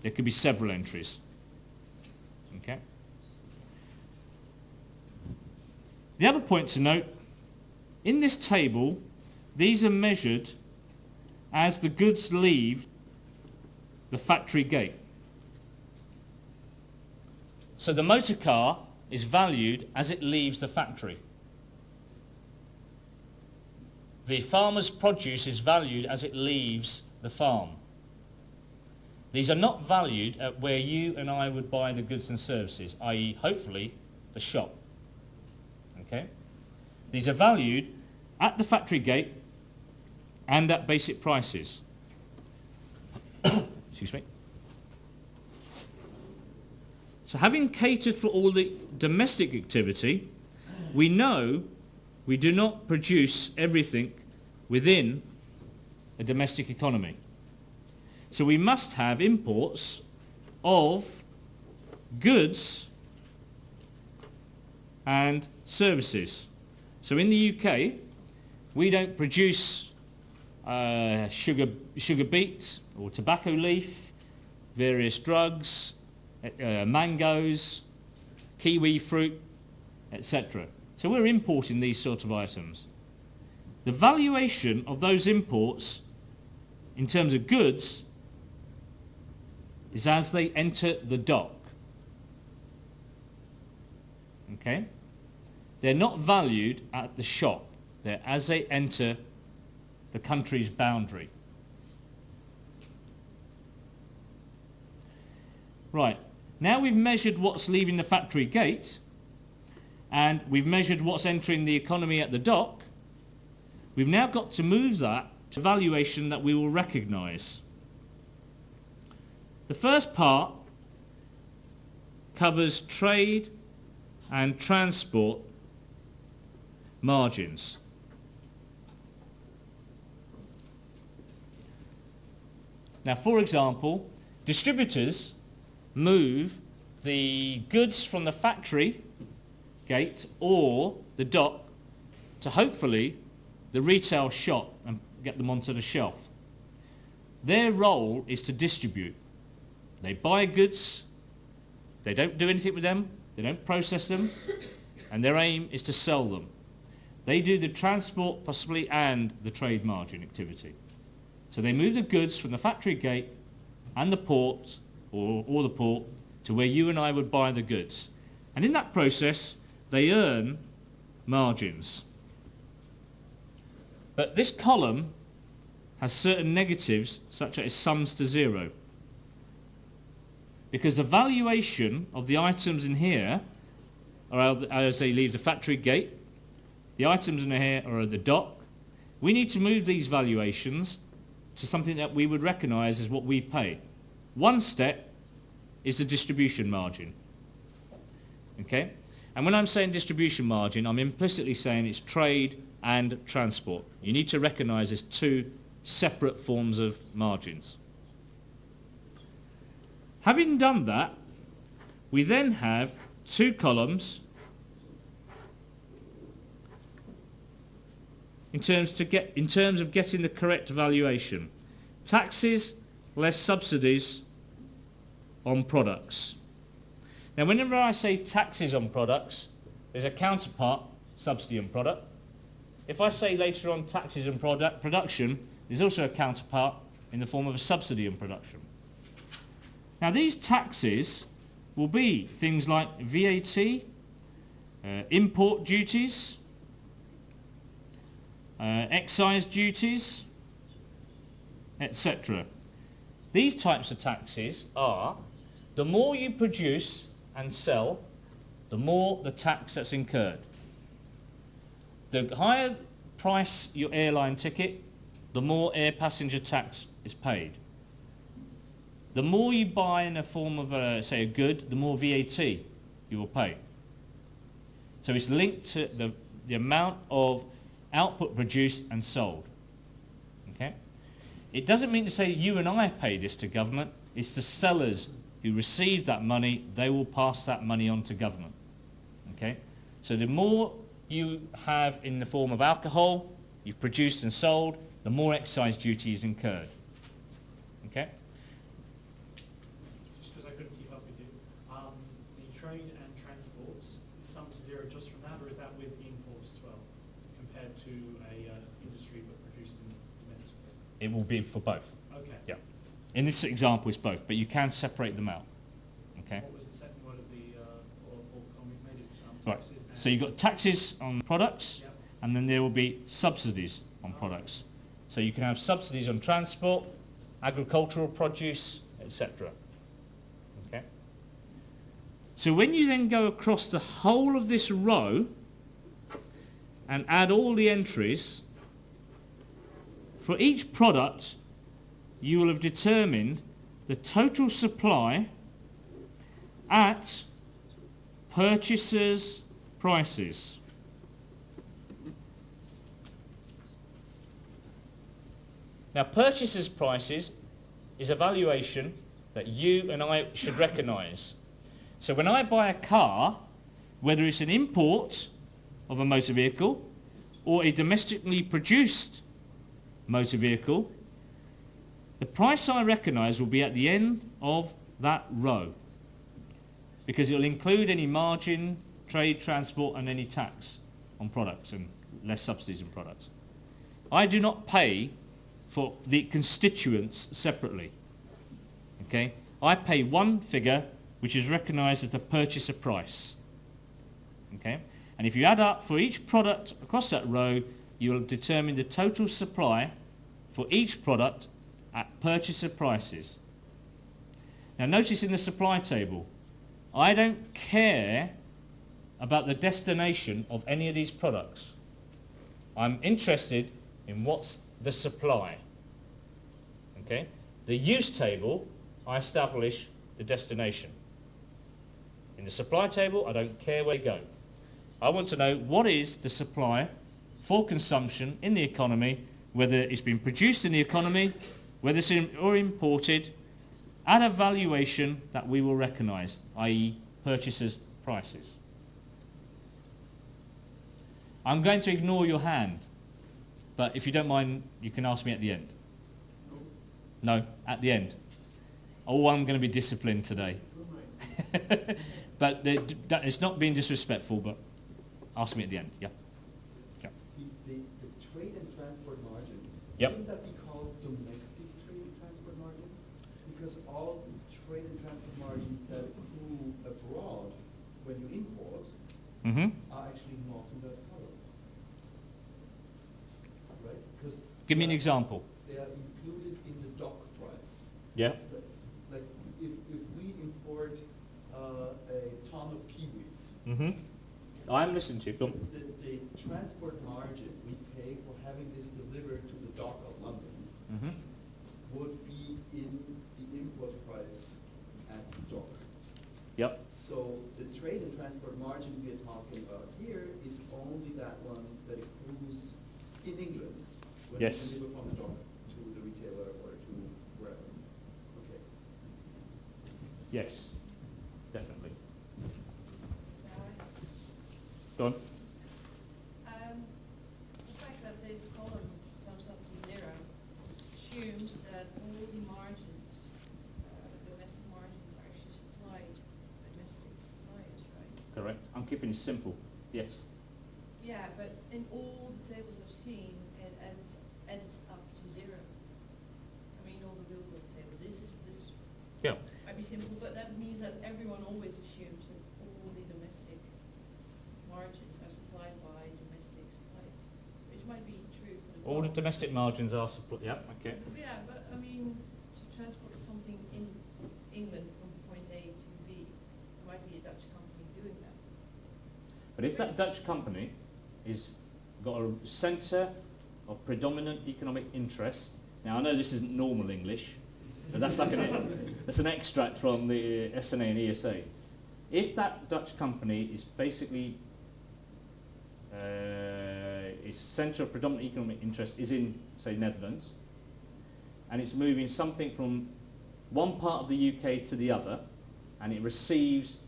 There could be several entries. Okay? The other point to note, in this table, these are measured as the goods leave the factory gate. So the motor car is valued as it leaves the factory. the farmer's produce is valued as it leaves the farm. These are not valued at where you and I would buy the goods and services, i.e. hopefully the shop. Okay? These are valued at the factory gate and at basic prices. Excuse me. So having catered for all the domestic activity, we know we do not produce everything within a domestic economy. So we must have imports of goods and services. So in the UK, we don't produce sugar beet or tobacco leaf, various drugs, mangoes, kiwi fruit, etc. So we're importing these sort of items. The valuation of those imports in terms of goods is as they enter the dock. Okay? They're not valued at the shop. They're as they enter the country's boundary. Right. Now we've measured what's leaving the factory gate and we've measured what's entering the economy at the dock. We've now got to move that to valuation that we will recognise. The first part covers trade and transport margins. Now, for example, distributors move the goods from the factory gate or the dock to hopefully the retail shop and get them onto the shelf. Their role is to distribute. They buy goods, they don't do anything with them, they don't process them, and their aim is to sell them. They do the transport possibly and the trade margin activity. So they move the goods from the factory gate and the port or the port to where you and I would buy the goods. And in that process, they earn margins. But this column has certain negatives, such as sums to zero. Because the valuation of the items in here are as they leave the factory gate, the items in here are at the dock. We need to move these valuations to something that we would recognise as what we pay. One step is the distribution margin. Okay? And when I'm saying distribution margin, I'm implicitly saying it's trade and transport. You need to recognise there's two separate forms of margins. Having done that, we then have two columns in terms of getting the correct valuation. Taxes less subsidies on products. Now, whenever I say taxes on products, there's a counterpart, subsidy on product. If I say later on taxes on production, there's also a counterpart in the form of a subsidy on production. Now, these taxes will be things like VAT, import duties, excise duties, etc. These types of taxes are, the more you produce and sell, the more the tax that's incurred. The higher price your airline ticket, the more air passenger tax is paid. The more you buy in a form of, say, a good, the more VAT you will pay. So it's linked to the amount of output produced and sold. Okay? It doesn't mean to say you and I pay this to government. It's the sellers who receive that money. They will pass that money on to government. Okay? So the more you have in the form of alcohol you've produced and sold, the more excise duty is incurred. Okay? Just because I couldn't keep up with you, the trade and transports, is sum to zero just from that, or is that with imports as well, compared to a industry but produced in domestically? It will be for both. Okay. Yeah. In this example, it's both, but you can separate them out. Okay? What was the second word of the forthcoming? Made it Right. taxes and... So you've got taxes on products, Yep. and then there will be subsidies on products. So you can have subsidies on transport, agricultural produce, etc. Okay? So when you then go across the whole of this row and add all the entries, for each product you will have determined the total supply at purchasers' prices. Now, purchasers' prices is a valuation that you and I should recognise. So when I buy a car, whether it's an import of a motor vehicle or a domestically produced motor vehicle, the price I recognise will be at the end of that row, because it will include any margin, trade, transport and any tax on products and less subsidies on products. I do not pay for the constituents separately. Okay? I pay one figure which is recognised as the purchaser price. Okay? And if you add up for each product across that row, you will determine the total supply for each product at purchaser prices. Now notice in the supply table, I don't care about the destination of any of these products. I'm interested in what's the supply. Okay? The use table, I establish the destination. In the supply table, I don't care where you go. I want to know what is the supply for consumption in the economy, whether it's been produced in the economy, whether it's or imported, at a valuation that we will recognise, i.e. purchasers' prices. I'm going to ignore your hand, but if you don't mind, you can ask me at the end. No, at the end. Oh, I'm going to be disciplined today. But it's not being disrespectful, but ask me at the end. Yeah. Yeah. The trade and transport margins, Yep. shouldn't that be called domestic trade and transport margins? Because all trade and transport margins that accrue abroad when you import are actually not in that column. Right? Because Give me an example. they are included in the dock price. Yeah. Like if we import a ton of kiwis, I'm listening to you. Go on. the transport margin we pay for having this delivered to the dock of London would be in the import price at the dock. Yep. So the trade and transport margin we are talking about here is only that one that accrues in England when Yes. you deliver from the dock to the retailer or to wherever. Okay. Yes. Definitely. Right. Go on. The fact that this column sums up to 0 assumes that all the margins, domestic margins, are actually supplied by domestic suppliers, right? Correct. I'm keeping it simple. Yes. Yeah, but in all the tables I've seen, it adds up to 0. I mean, all the billboard tables. This Yeah. might be simple, but that means that everyone always assumes that all the domestic margins are supplied by domestic suppliers, which might be true for the All the car. domestic margins are supplied. Yeah. Okay. Yeah, but I mean, to transport something in England from point A to B, there might be a Dutch company doing that. But if that Dutch company is got a centre of predominant economic interest, now I know this isn't normal English, but that's like that's an extract from the SNA and ESA. If that Dutch company is basically its centre of predominant economic interest is in, say, Netherlands, and it's moving something from one part of the UK to the other, and it receives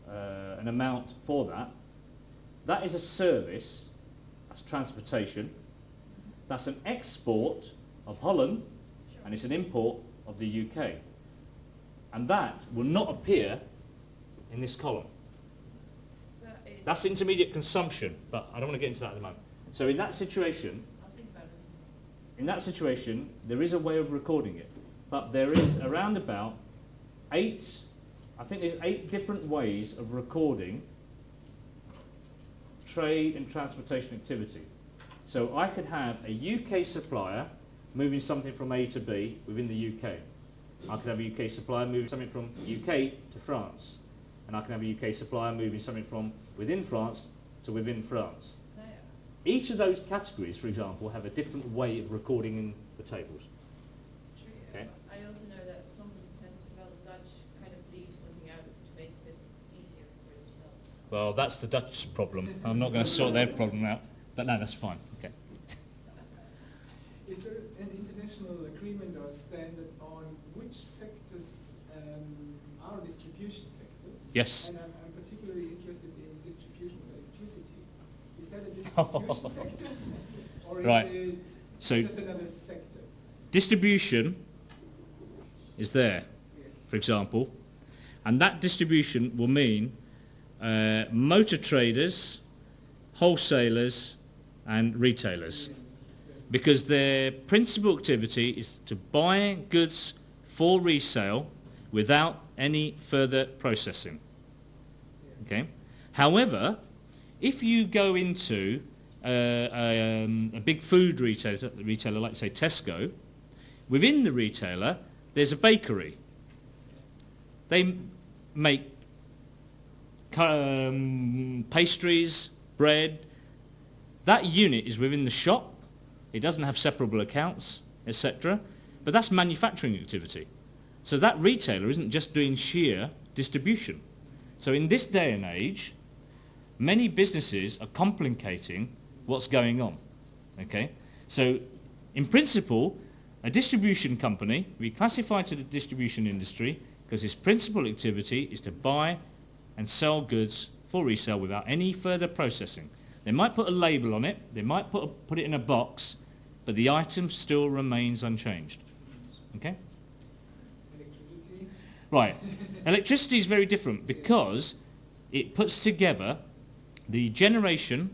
an amount for that, that is a service, that's transportation, that's an export of Holland, and it's an import of the UK. And that will not appear in this column. But it, That's intermediate consumption, but I don't want to get into that at the moment. So in that situation, I'll think about it. there is a way of recording it, but there is around about 8, I think there's 8 different ways of recording trade and transportation activity. So I could have a UK supplier moving something from A to B within the UK. I could have a UK supplier moving something from UK to France. And I can have a UK supplier moving something from within France to within France. No, Each of those categories, for example, have a different way of recording in the tables. true. Okay. I also know that some tend to, well, the Dutch kind of leave something out to make it easier for themselves. Well, that's the Dutch problem. I'm not going to sort their problem out. But no, that's fine. Okay. Is there an international agreement or standard on which sectors are distribution sectors? Yes. And I'm particularly interested in distribution of electricity. Is that a distribution sector? Or is Right. it So just another sector? distribution is there, for example, and that distribution will mean motor traders, wholesalers, and retailers, because their principal activity is to buy goods for resale without any further processing. Okay. However, if you go into a big food retailer like say Tesco, within the retailer there's a bakery. They make pastries, bread. That unit is within the shop. It doesn't have separable accounts, etc. But that's manufacturing activity. So that retailer isn't just doing sheer distribution. So in this day and age, many businesses are complicating what's going on. Okay? So in principle, a distribution company, we classify to the distribution industry because its principal activity is to buy and sell goods for resale without any further processing. They might put a label on it, they might put it in a box, but the item still remains unchanged. Okay? Electricity? Right. Electricity is very different because it puts together the generation,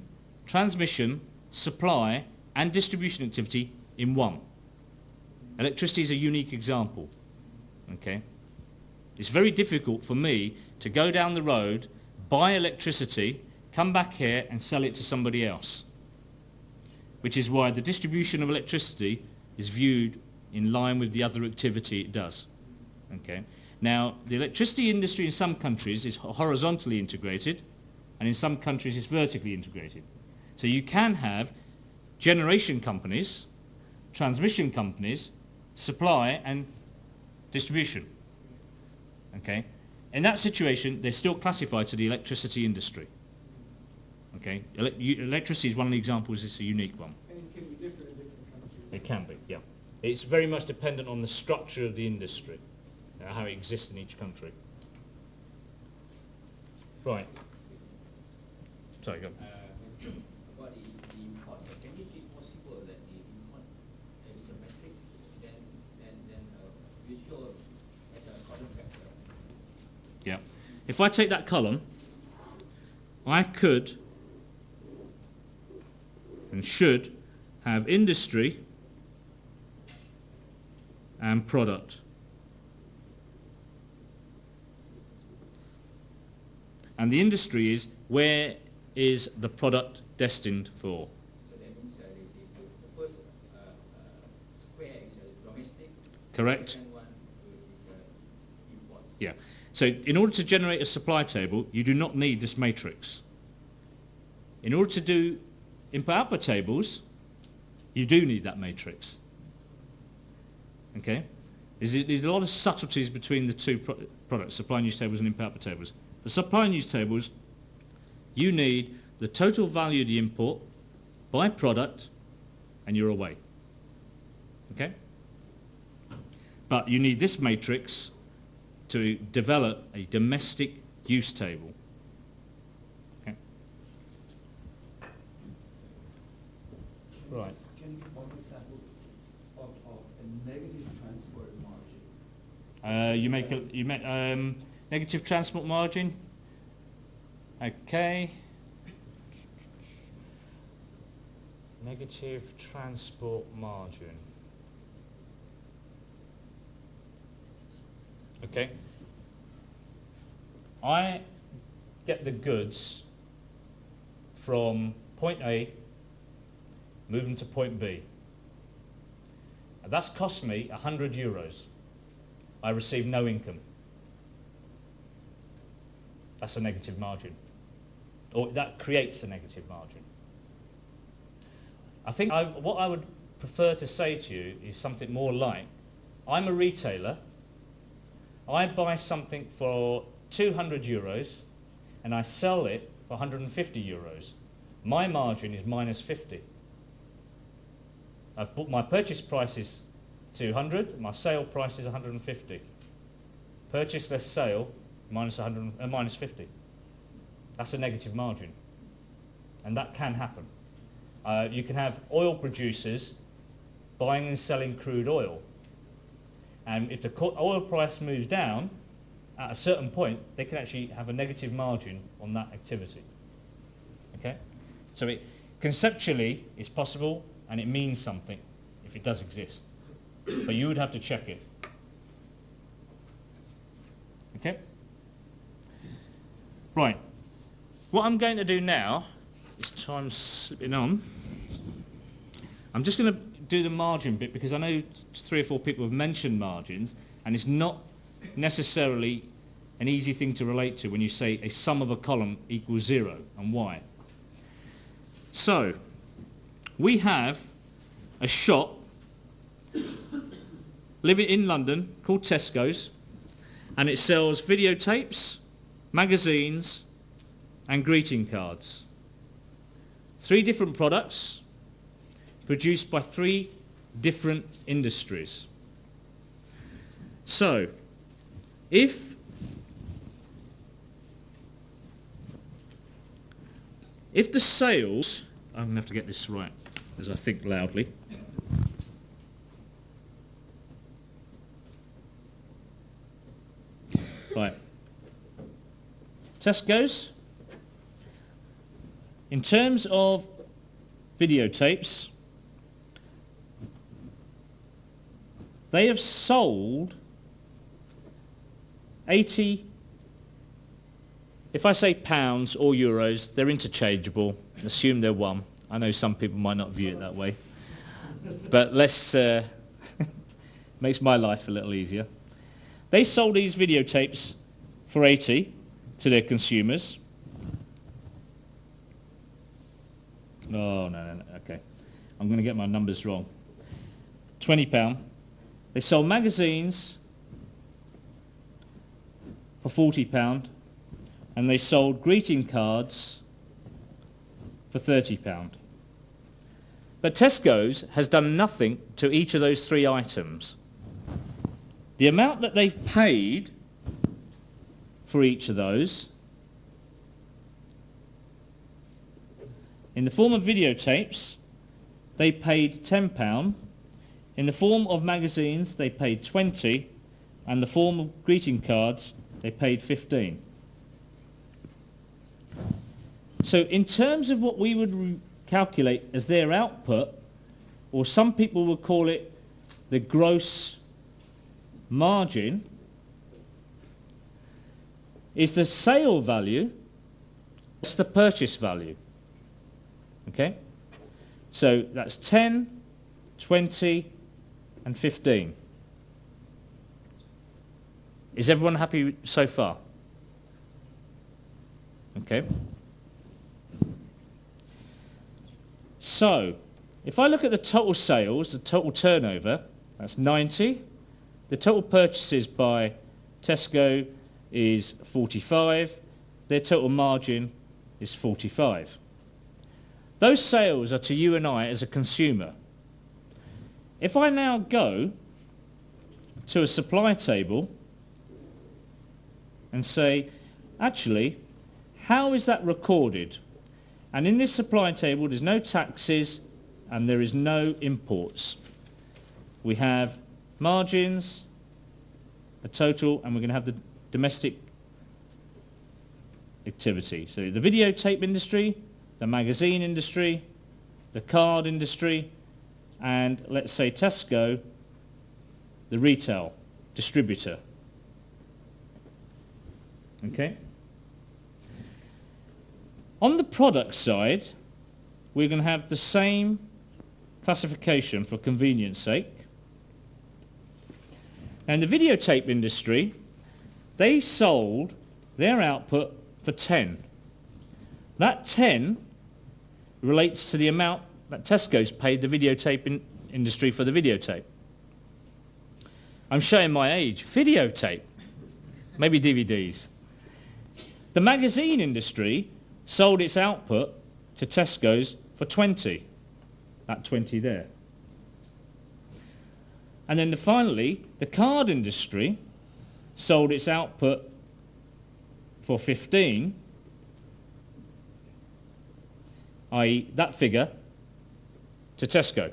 transmission, supply and distribution activity in one. Electricity is a unique example. Okay? It's very difficult for me to go down the road, buy electricity, come back here and sell it to somebody else. Which is why the distribution of electricity is viewed in line with the other activity it does. Okay. Now, the electricity industry in some countries is horizontally integrated, and in some countries it's vertically integrated. So you can have generation companies, transmission companies, supply and distribution. Okay. In that situation, they're still classified to the electricity industry. Okay. Electricity is one of the examples. It's a unique one. And it can be different in different countries. It can be, yeah. It's very much dependent on the structure of the industry, how it exists in each country. Right. Sorry, go on. About the import, can it be possible that the import is a matrix, then you show as a column vector? Yeah. If I take that column, I could and should have industry and product. And the industry is where is the product destined for? So that means the first square is domestic. Correct. The second one is import. Yeah. So in order to generate a supply table, you do not need this matrix. In order to do input-output tables, you do need that matrix. Okay? There's a lot of subtleties between the two products, supply and use tables and input-output tables. The supply and use tables, you need the total value of the import by product, and you're away. Okay? But you need this matrix to develop a domestic use table. Okay? Right. Can you give one example of a negative transport margin? You make negative transport margin. Okay. Negative transport margin. Okay. I get the goods from point A, move them to point B. And that's cost me €100. I receive no income. That's a negative margin. Or that creates a negative margin. I think what I would prefer to say to you is something more like, I'm a retailer, I buy something for €200 and I sell it for €150. My margin is minus 50. I've bought, my purchase price is 200, my sale price is 150. Purchase less sale minus 50. That's a negative margin. And that can happen. You can have oil producers buying and selling crude oil. And if the oil price moves down, at a certain point, they can actually have a negative margin on that activity. Okay? So it, conceptually, it's possible and it means something if it does exist. But you would have to check it. Okay? Right. What I'm going to do now is time slipping on. I'm just going to do the margin bit because I know 3 or 4 people have mentioned margins and it's not necessarily an easy thing to relate to when you say a sum of a column equals 0 and why. So, we have a shop living in London called Tesco's and it sells videotapes, magazines and greeting cards. 3 different products produced by 3 different industries. So, if the sales, I'm going to have to get this right as I think loudly. Right. Tesco's, in terms of videotapes, they have sold 80, if I say pounds or euros, they're interchangeable. Assume they're one. I know some people might not view it that way. But let's, makes my life a little easier. They sold these videotapes for 80 to their consumers. Oh, no, okay. I'm going to get my numbers wrong. £20. They sold magazines for £40 and they sold greeting cards for £30. But Tesco's has done nothing to each of those 3 items. The amount that they've paid for each of those in the form of videotapes, they paid £10. In the form of magazines, they paid 20, and the form of greeting cards, they paid 15. So in terms of what we would calculate as their output, or some people would call it the gross margin, is the sale value plus the purchase value. Okay? So that's 10, 20, and 15. Is everyone happy so far? Okay. So, if I look at the total sales, the total turnover, that's 90. The total purchases by Tesco is 45. Their total margin is 45. Those sales are to you and I as a consumer. If I now go to a supply table and say, actually, how is that recorded? And in this supply table, there's no taxes and there is no imports. We have margins, a total, and we're going to have the domestic activity. So the videotape industry, the magazine industry, the card industry, and let's say Tesco, the retail distributor. Okay? On the product side, we're going to have the same classification for convenience sake. And the videotape industry, they sold their output for 10. That 10 relates to the amount that Tesco's paid the videotape industry for the videotape. I'm showing my age. Videotape. Maybe DVDs. The magazine industry sold its output to Tesco's for 20. That 20 there. And then finally, the card industry sold its output for 15, i.e. that figure, to Tesco.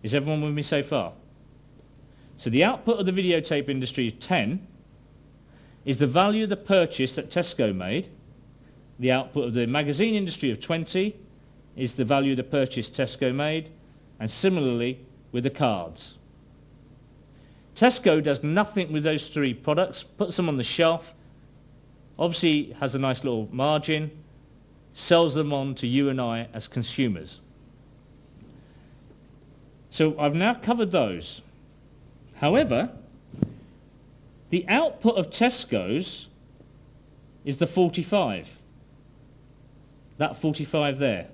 Is everyone with me so far? So the output of the videotape industry of 10 is the value of the purchase that Tesco made. The output of the magazine industry of 20 is the value of the purchase Tesco made, and similarly with the cards. Tesco does nothing with those three products, puts them on the shelf, obviously has a nice little margin, sells them on to you and I as consumers. So I've now covered those. However, the output of Tesco's is the 45. That 45 there.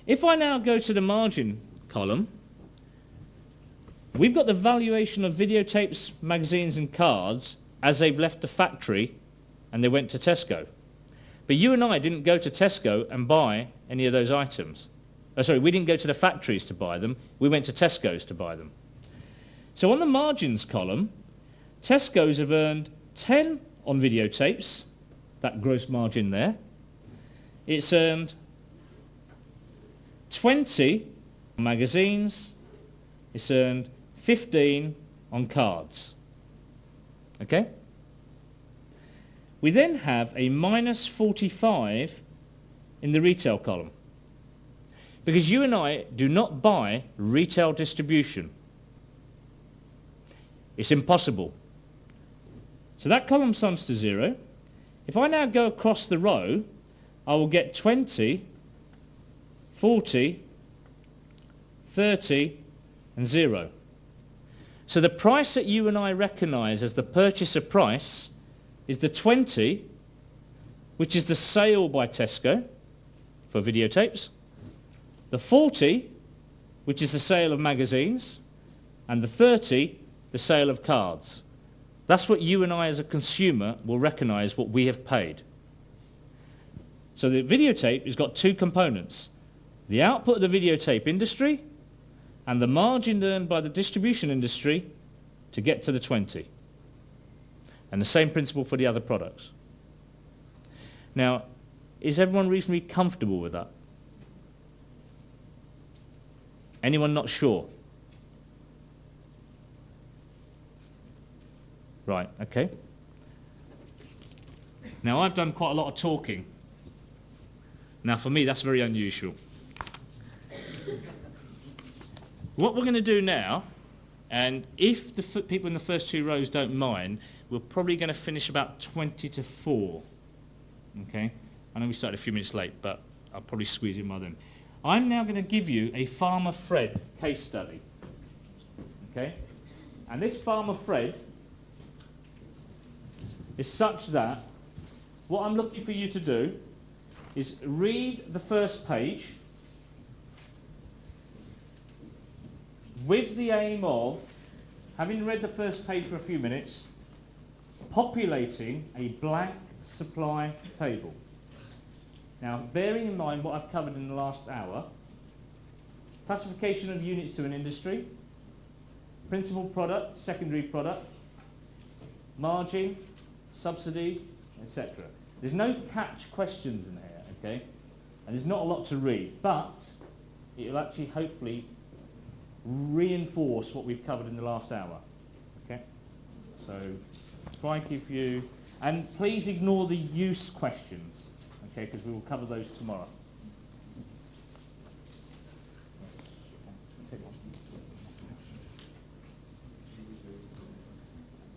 If I now go to the margin column, we've got the valuation of videotapes, magazines and cards as they've left the factory and they went to Tesco. But you and I didn't go to Tesco and buy any of those items. We didn't go to the factories to buy them. We went to Tesco's to buy them. So on the margins column, Tesco's have earned 10 on videotapes, that gross margin there. It's earned 20 on magazines. It's earned 15 on cards. Okay? We then have a minus 45 in the retail column. Because you and I do not buy retail distribution. It's impossible. So that column sums to 0. If I now go across the row, I will get 20, 40, 30 and 0. So the price that you and I recognise as the purchaser price is the 20, which is the sale by Tesco for videotapes, the 40, which is the sale of magazines, and the 30, the sale of cards. That's what you and I as a consumer will recognise what we have paid. So the videotape has got two components. The output of the videotape industry and the margin earned by the distribution industry to get to the 20. And the same principle for the other products. Now, is everyone reasonably comfortable with that? Anyone not sure? Right, okay. Now I've done quite a lot of talking. Now for me that's very unusual. What we're going to do now, and if the people in the first two rows don't mind, we're probably going to finish about 20 to 4. Okay? I know we started a few minutes late, but I'll probably squeeze in by then. I'm now going to give you a Farmer Fred case study. Okay? And this Farmer Fred is such that what I'm looking for you to do is read the first page with the aim of, having read the first page for a few minutes, populating a blank supply table. Now, bearing in mind what I've covered in the last hour, classification of units to an industry, principal product, secondary product, margin, subsidy, etc. There's no catch questions in here, okay? And there's not a lot to read, but it will actually hopefully reinforce what we've covered in the last hour, okay? So if I give you, and please ignore the use questions, okay, because we will cover those tomorrow.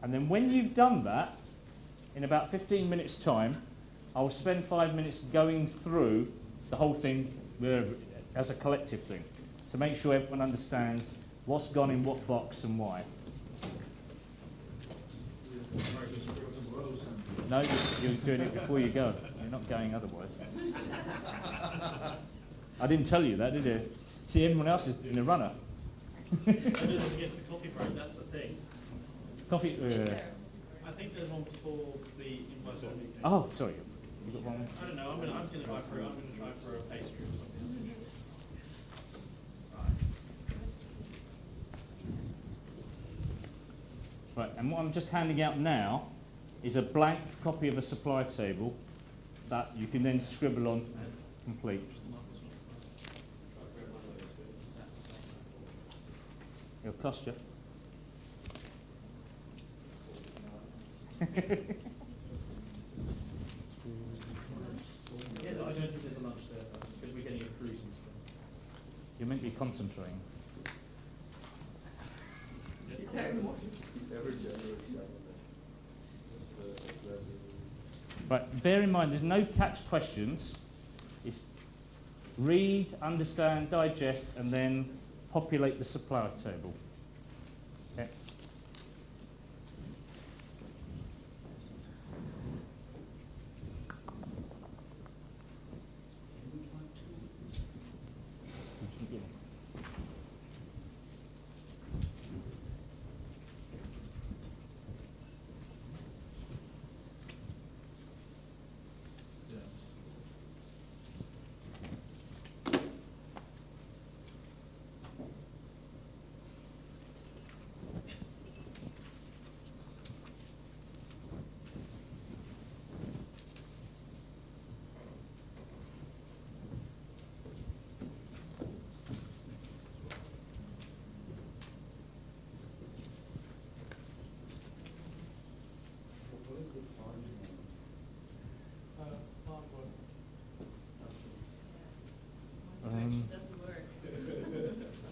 And then when you've done that, in about 15 minutes' time, I'll spend 5 minutes going through the whole thing as a collective thing to make sure everyone understands what's gone in what box and why. No, you're doing it before you go. You're not going otherwise. I didn't tell you that, did I? See, everyone else is in a runner. It is against the coffee break, that's the thing. Coffee. Is there? I think there's one before the invite only. Oh, sorry. You got one? I don't know, I'm gonna try for a pastry or something. Right, and what I'm just handing out now is a blank copy of a supply table that you can then scribble on complete. It'll cost you. Yeah, I don't think there's a lunch there, because we're getting a cruise and stuff. You're meant to be concentrating. Right, bear in mind there's no catch questions. It's read, understand, digest, and then populate the supply table. Okay. What is the fund name? Doesn't work.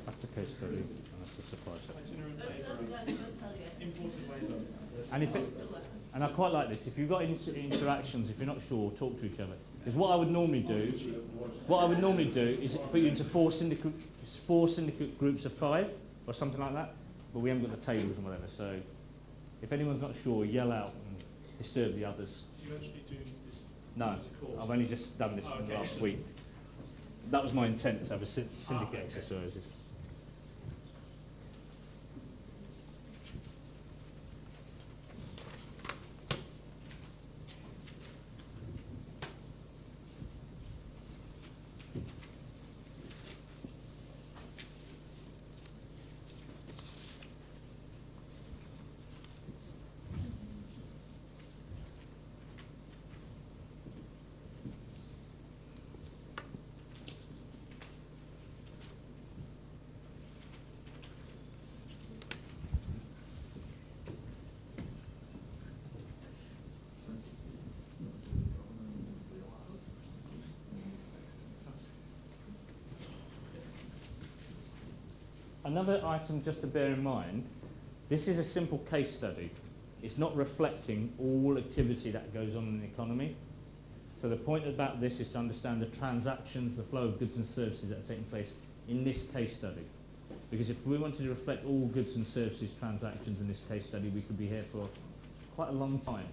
That's the case study, and that's the supply table. That's how you Important way though. And if it, and I quite like this. If you've got interactions, if you're not sure, talk to each other. Because what I would normally do is put you into four syndicate groups of 5 or something like that. But we haven't got the tables and whatever. So if anyone's not sure, yell out and disturb the others. Do you actually do this? No, as a course? I've only just done this Okay. last week. That was my intent, to have a syndicate exercises. Another item just to bear in mind, this is a simple case study. It's not reflecting all activity that goes on in the economy. So the point about this is to understand the transactions, the flow of goods and services that are taking place in this case study. Because if we wanted to reflect all goods and services transactions in this case study, we could be here for quite a long time.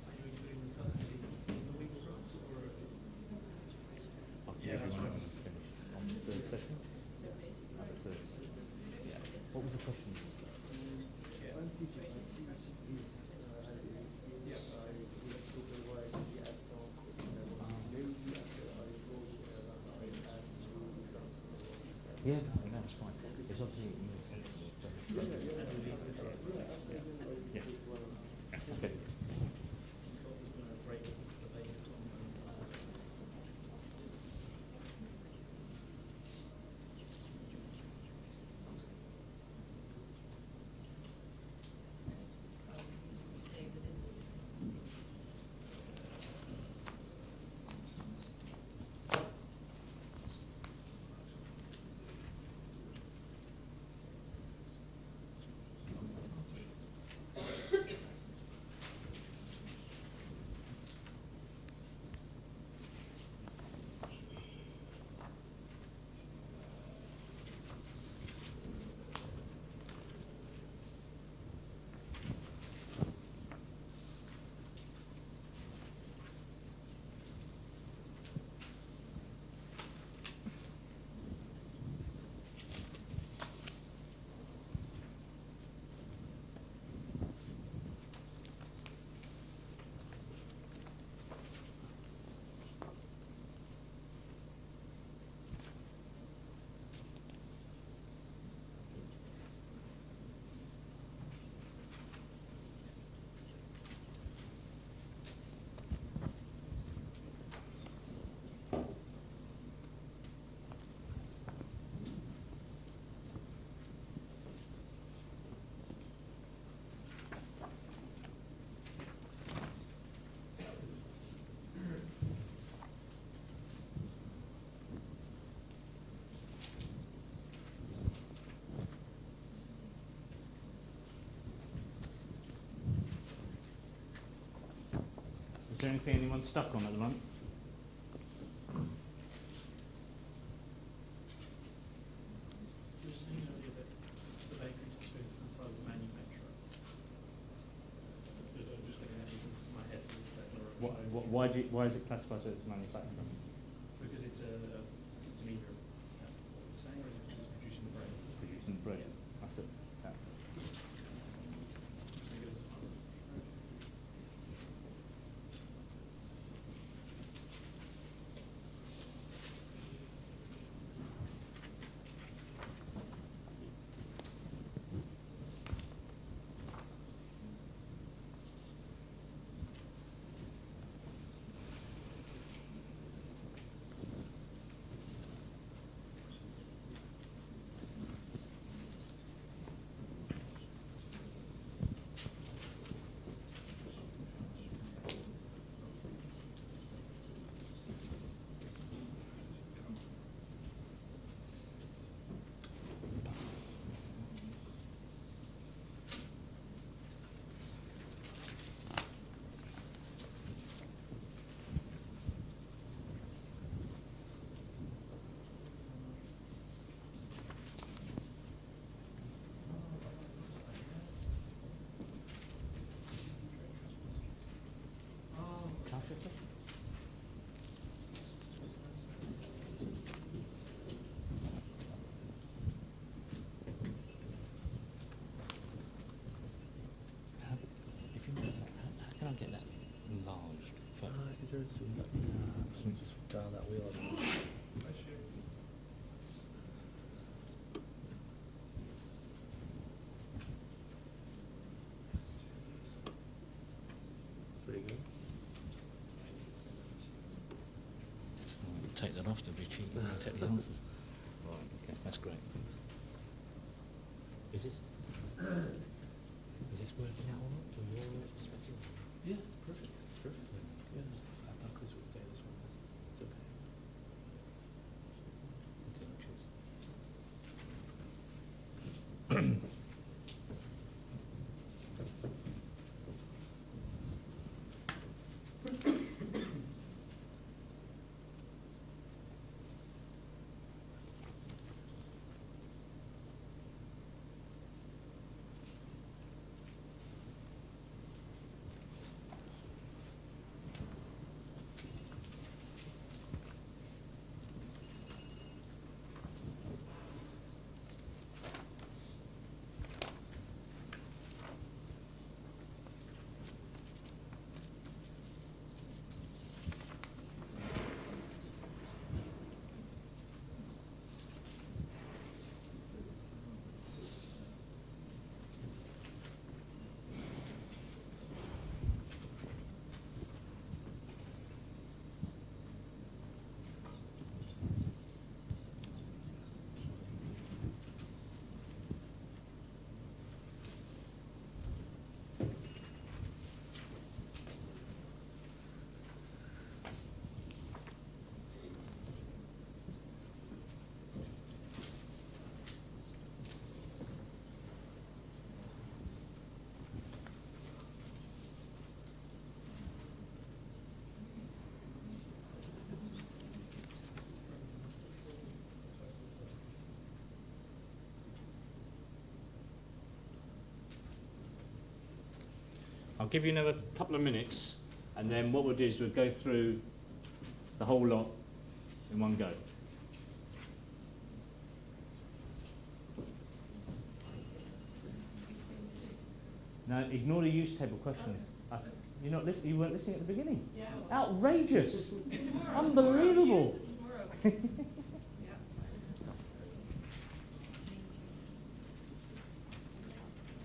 Are you including the subsidy in the week price or? Yeah, that's right. On the third session? Yeah. What was the question? Yeah, no, that's fine. It's obviously in the section. Yeah. Okay. Stay within this. Is there anything anyone's stuck on at the moment? You were saying earlier that the bakery disputes as well as the manufacturer. I'm just getting that into my head. Why is it classified as manufacturing? Because it's a intermediary. Is that what you're saying, or is it just producing the bread? Producing bread. That's it. Yeah. Maybe it's a fund. How can I get that enlarged? Is there some just dial that wheel up? Pretty good. Take that off to be cheap and take the answers. Right, okay, that's great. Is this working out all right from your perspective? Yeah, it's perfect. Perfect. Yeah. I thought Chris would stay this one. It's okay. Okay, cheers. I'll give you another couple of minutes, and then what we'll do is we'll go through the whole lot in one go. Now, ignore the use table questions. You're not listening. You weren't listening at the beginning. Yeah. Outrageous! Tomorrow. Unbelievable! This is tomorrow.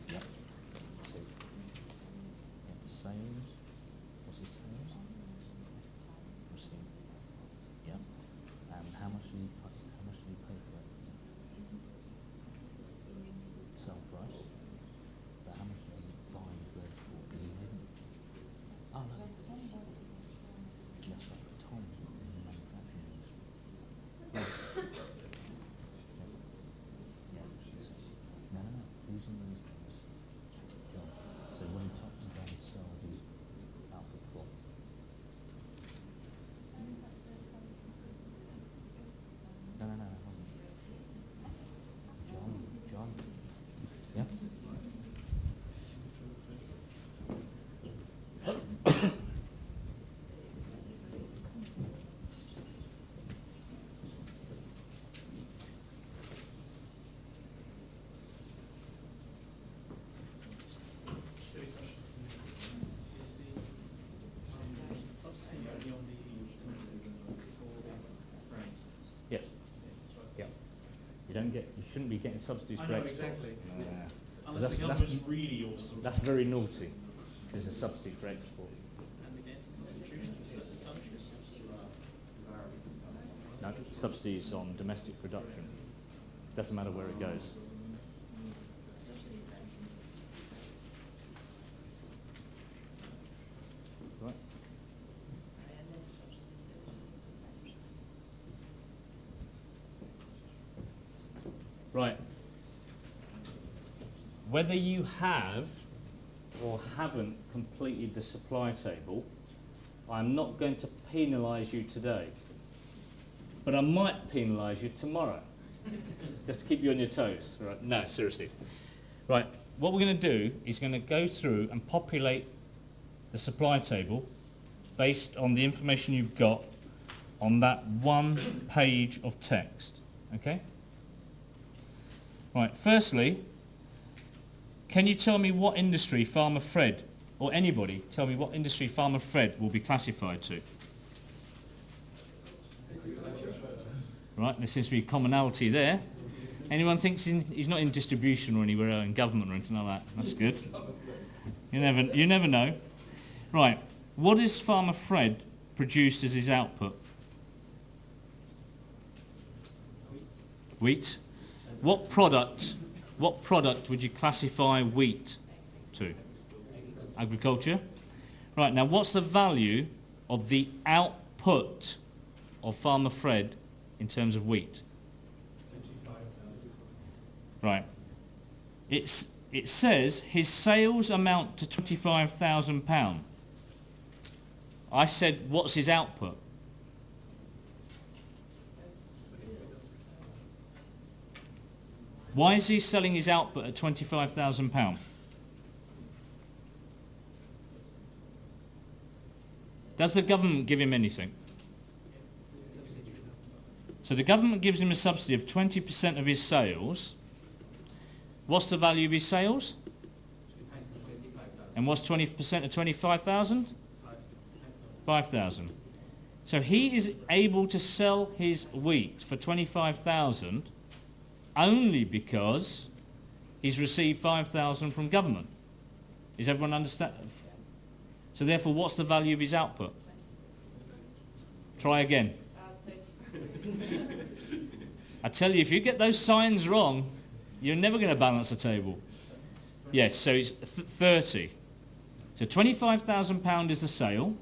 Yeah. Sales. What's his sales? What's he? Yeah. And how much do you pay for it? Sell price. But how much do you buy the bread for? Because he didn't. Oh no. That's right. Tom is in the manufacturing industry. Yeah. No. Who's in the John. So when Tom and John sell his output for? No. Hold on. John. Yeah. Silly question. Is the subsidy only on the domestic for grain? Yes. That's right. Yeah. You shouldn't be getting subsidies I for know, export. exactly. No. Unless the government's really awesome. That's very naughty. There's a subsidy for export. And against the constitution of certain countries. No, subsidies on domestic production. Doesn't matter where it goes. Right. And then subsidies. Right. Whether you have or haven't completed the supply table, I'm not going to penalise you today. But I might penalise you tomorrow. Just to keep you on your toes. Right? No, seriously. Right, what we're going to do is going to go through and populate the supply table based on the information you've got on that one page of text. Okay? Right, firstly, can you tell me what industry Farmer Fred, or anybody, tell me what industry Farmer Fred will be classified to? Right, there seems to be commonality there. Anyone thinks he's not in distribution or anywhere in government or anything like that? That's good. You never know. Right, what does Farmer Fred produce as his output? Wheat. What product would you classify wheat to? Agriculture. Right, now what's the value of the output of Farmer Fred in terms of wheat? Right. It says his sales amount to £25,000. I said, what's his output? Why is he selling his output at £25,000? Does the government give him anything? So the government gives him a subsidy of 20% of his sales. What's the value of his sales? And what's 20% of 25,000? 5,000. So he is able to sell his wheat for 25,000 only because he's received 5,000 from government. Is everyone understand? So therefore, what's the value of his output? Try again. I tell you, if you get those signs wrong, you're never going to balance the table. Yes, so it's 30. So £25,000 is the sale.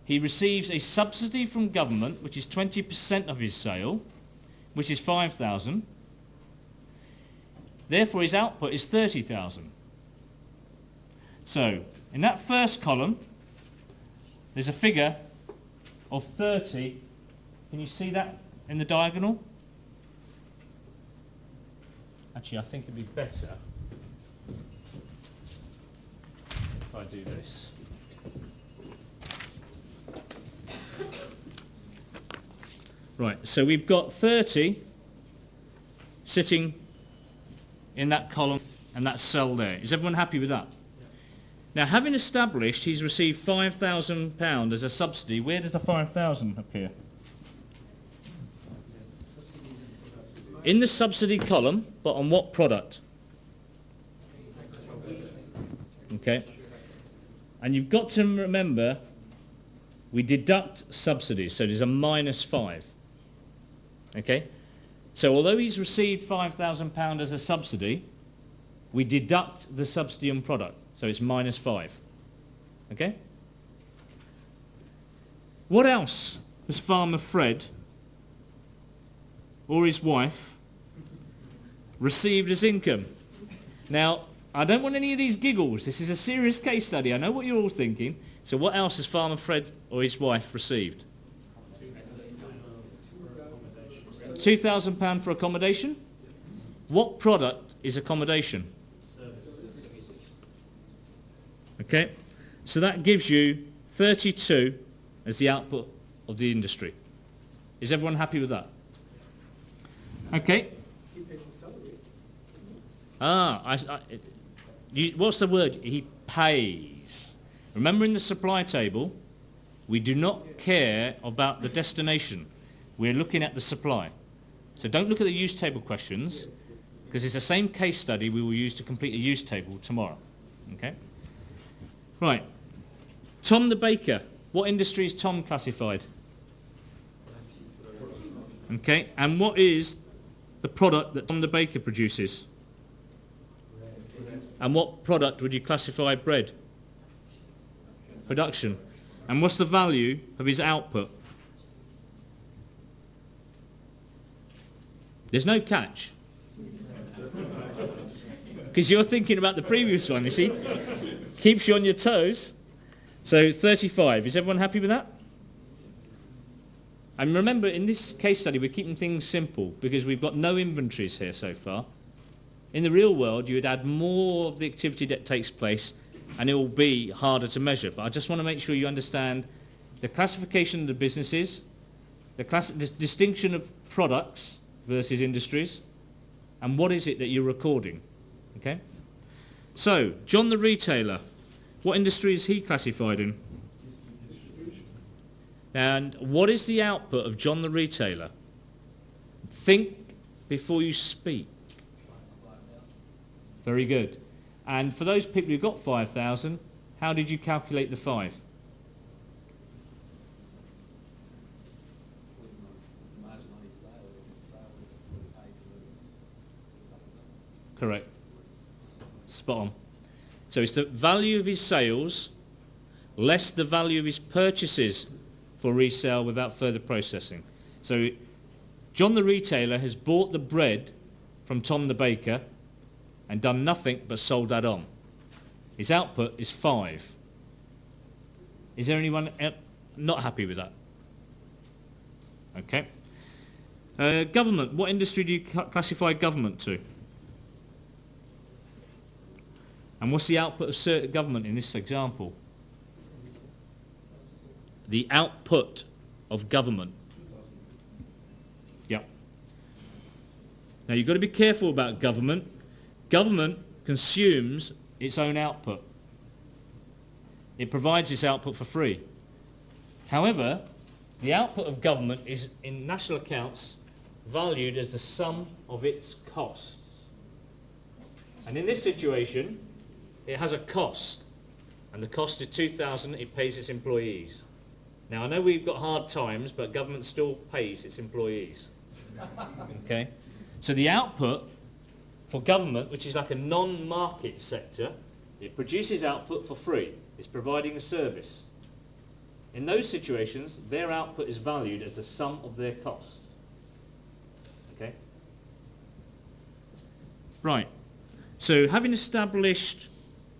He receives a subsidy from government, which is 20% of his sale, which is 5,000. Therefore, his output is 30,000. So, in that first column, there's a figure of 30. Can you see that in the diagonal? Actually, I think it'd be better I do this. Right, so we've got 30 sitting in that column and that cell there. Is everyone happy with that? Now, having established he's received £5,000 as a subsidy, where does the 5,000 appear? In the subsidy column, but on what product? Okay. And you've got to remember, we deduct subsidies, so there's a -5. Okay. So although he's received £5,000 as a subsidy, we deduct the subsidy on product, so it's -5. Okay. What else has Farmer Fred or his wife received as income? Now, I don't want any of these giggles. This is a serious case study. I know what you're all thinking. So what else has Farmer Fred or his wife received? £2,000 for accommodation? What product is accommodation? Okay, so that gives you 32 as the output of the industry. Is everyone happy with that? Okay. He pays a salary. What's the word? He pays. Remember, in the supply table, we do not care about the destination. We're looking at the supply. So don't look at the use table questions, because it's the same case study we will use to complete a use table tomorrow. Okay? Right. Tom the baker. What industry is Tom classified? Okay. And what is the product that Tom the baker produces? And what product would you classify bread? Production. And what's the value of his output? There's no catch. Because you're thinking about the previous one, you see. Keeps you on your toes. So 35. Is everyone happy with that? And remember, in this case study, we're keeping things simple because we've got no inventories here so far. In the real world, you would add more of the activity that takes place and it will be harder to measure. But I just want to make sure you understand the classification of the businesses, the distinction of products versus industries, and what is it that you're recording. Okay? So, John the retailer, what industry is he classified in? And what is the output of John the retailer? Think before you speak. Very good. And for those people who got 5,000, how did you calculate the 5? Correct. Spot on. So it's the value of his sales less the value of his purchases for resale without further processing. So John the retailer has bought the bread from Tom the baker and done nothing but sold that on. His output is 5. Is there anyone not happy with that? Okay. Government. What industry do you classify government to? And what's the output of government in this example? The output of government. Yep. Now you've got to be careful about government. Government consumes its own output. It provides its output for free. However, the output of government is, in national accounts, valued as the sum of its costs. And in this situation, it has a cost, and the cost is 2,000. It pays its employees. Now I know we've got hard times, but government still pays its employees. Okay, so the output for government, which is like a non-market sector, it produces output for free. It's providing a service. In those situations, their output is valued as the sum of their costs. Okay. Right. So having established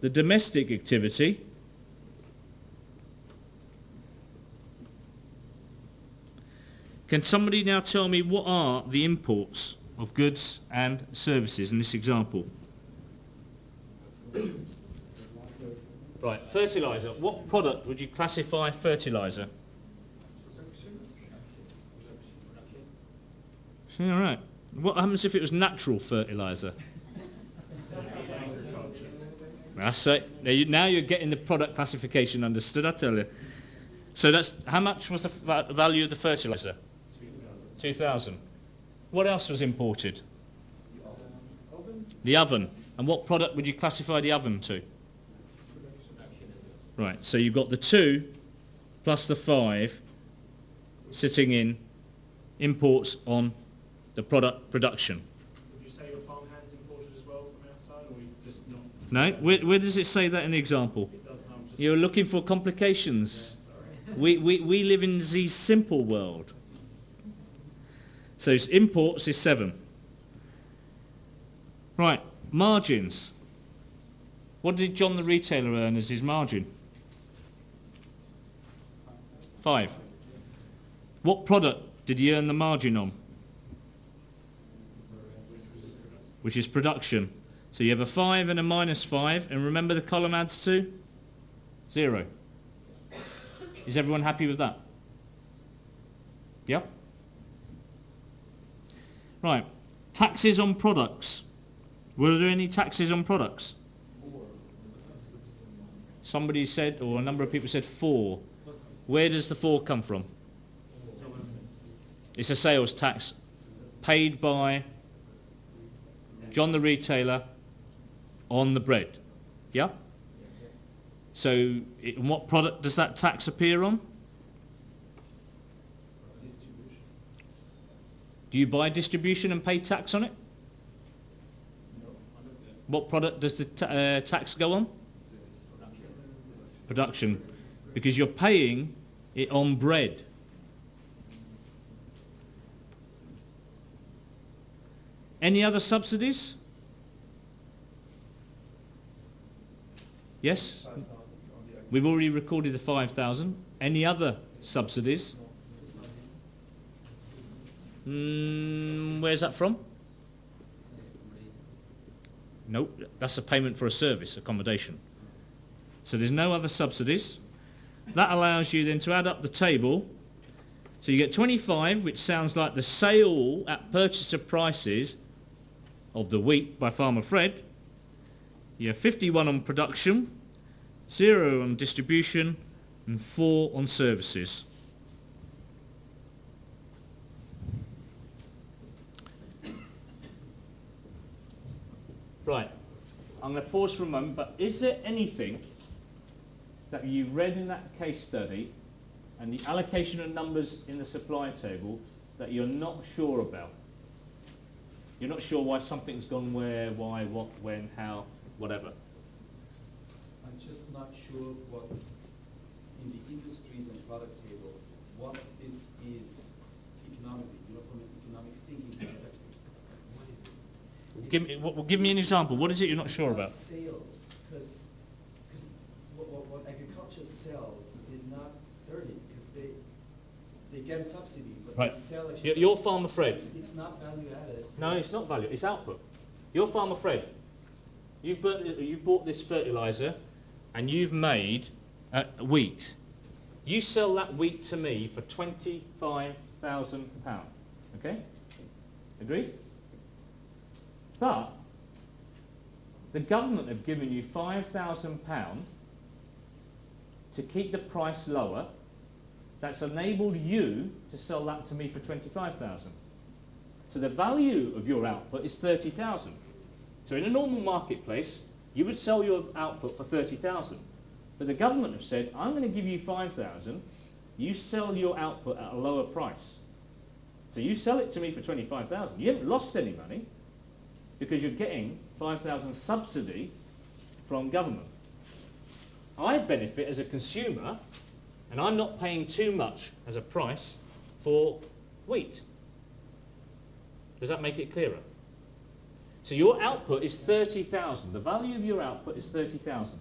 the domestic activity, can somebody now tell me what are the imports of goods and services in this example? Right, fertiliser. What product would you classify fertiliser? All right. What happens if it was natural fertiliser? That's it. Now you're getting the product classification understood, I tell you. So that's, how much was the value of the fertiliser? 2,000. What else was imported? The oven. And what product would you classify the oven to? Right, so you've got the 2 plus the 5 sitting in imports on the product production. Would you say your farmhands imported as well from outside, or you just not? No? Where does it say that in the example? It does, I'm just... You're looking for complications. We live in the simple world. So imports is 7. Right, margins. What did John the retailer earn as his margin? 5. What product did he earn the margin on? Which is production. So you have a 5 and a -5, and remember the column adds to? 0. Is everyone happy with that? Yep. Right. Taxes on products. Were there any taxes on products? Somebody said, or a number of people said 4. Where does the 4 come from? It's a sales tax paid by John the retailer on the bread. Yeah? So what product does that tax appear on? Distribution. Do you buy distribution and pay tax on it? No. What product does the tax go on? Production. Because you're paying it on bread. Any other subsidies? Yes? We've already recorded the 5,000. Any other subsidies? Where's that from? Nope, that's a payment for a service, accommodation. So there's no other subsidies. That allows you then to add up the table. So you get 25, which sounds like the sale at purchaser prices of the wheat by Farmer Fred. You have 51 on production, 0 on distribution, and 4 on services. Right, I'm going to pause for a moment, but is there anything that you've read in that case study and the allocation of numbers in the supply table that you're not sure about? You're not sure why something's gone where, why, what, when, how, whatever. I'm just not sure what, in the industries and product table, what this is economically, from an economic thinking perspective. What is it? Give me an example. What is it you're not sure about? Sales, because what agriculture sells is not 30, because they get a subsidy, but Right. they sell actually. You're Farmer Fred. It's not value added. No, it's not value. It's output. You're Farmer Fred. You bought this fertiliser and you've made wheat. You sell that wheat to me for £25,000. Okay? Agreed? But the government have given you £5,000 to keep the price lower. That's enabled you to sell that to me for 25,000. So the value of your output is 30,000. So in a normal marketplace, you would sell your output for 30,000. But the government have said, I'm going to give you 5,000. You sell your output at a lower price. So you sell it to me for 25,000. You haven't lost any money because you're getting 5,000 subsidy from government. I benefit as a consumer, and I'm not paying too much as a price for wheat. Does that make it clearer? So your output is 30,000. The value of your output is 30,000.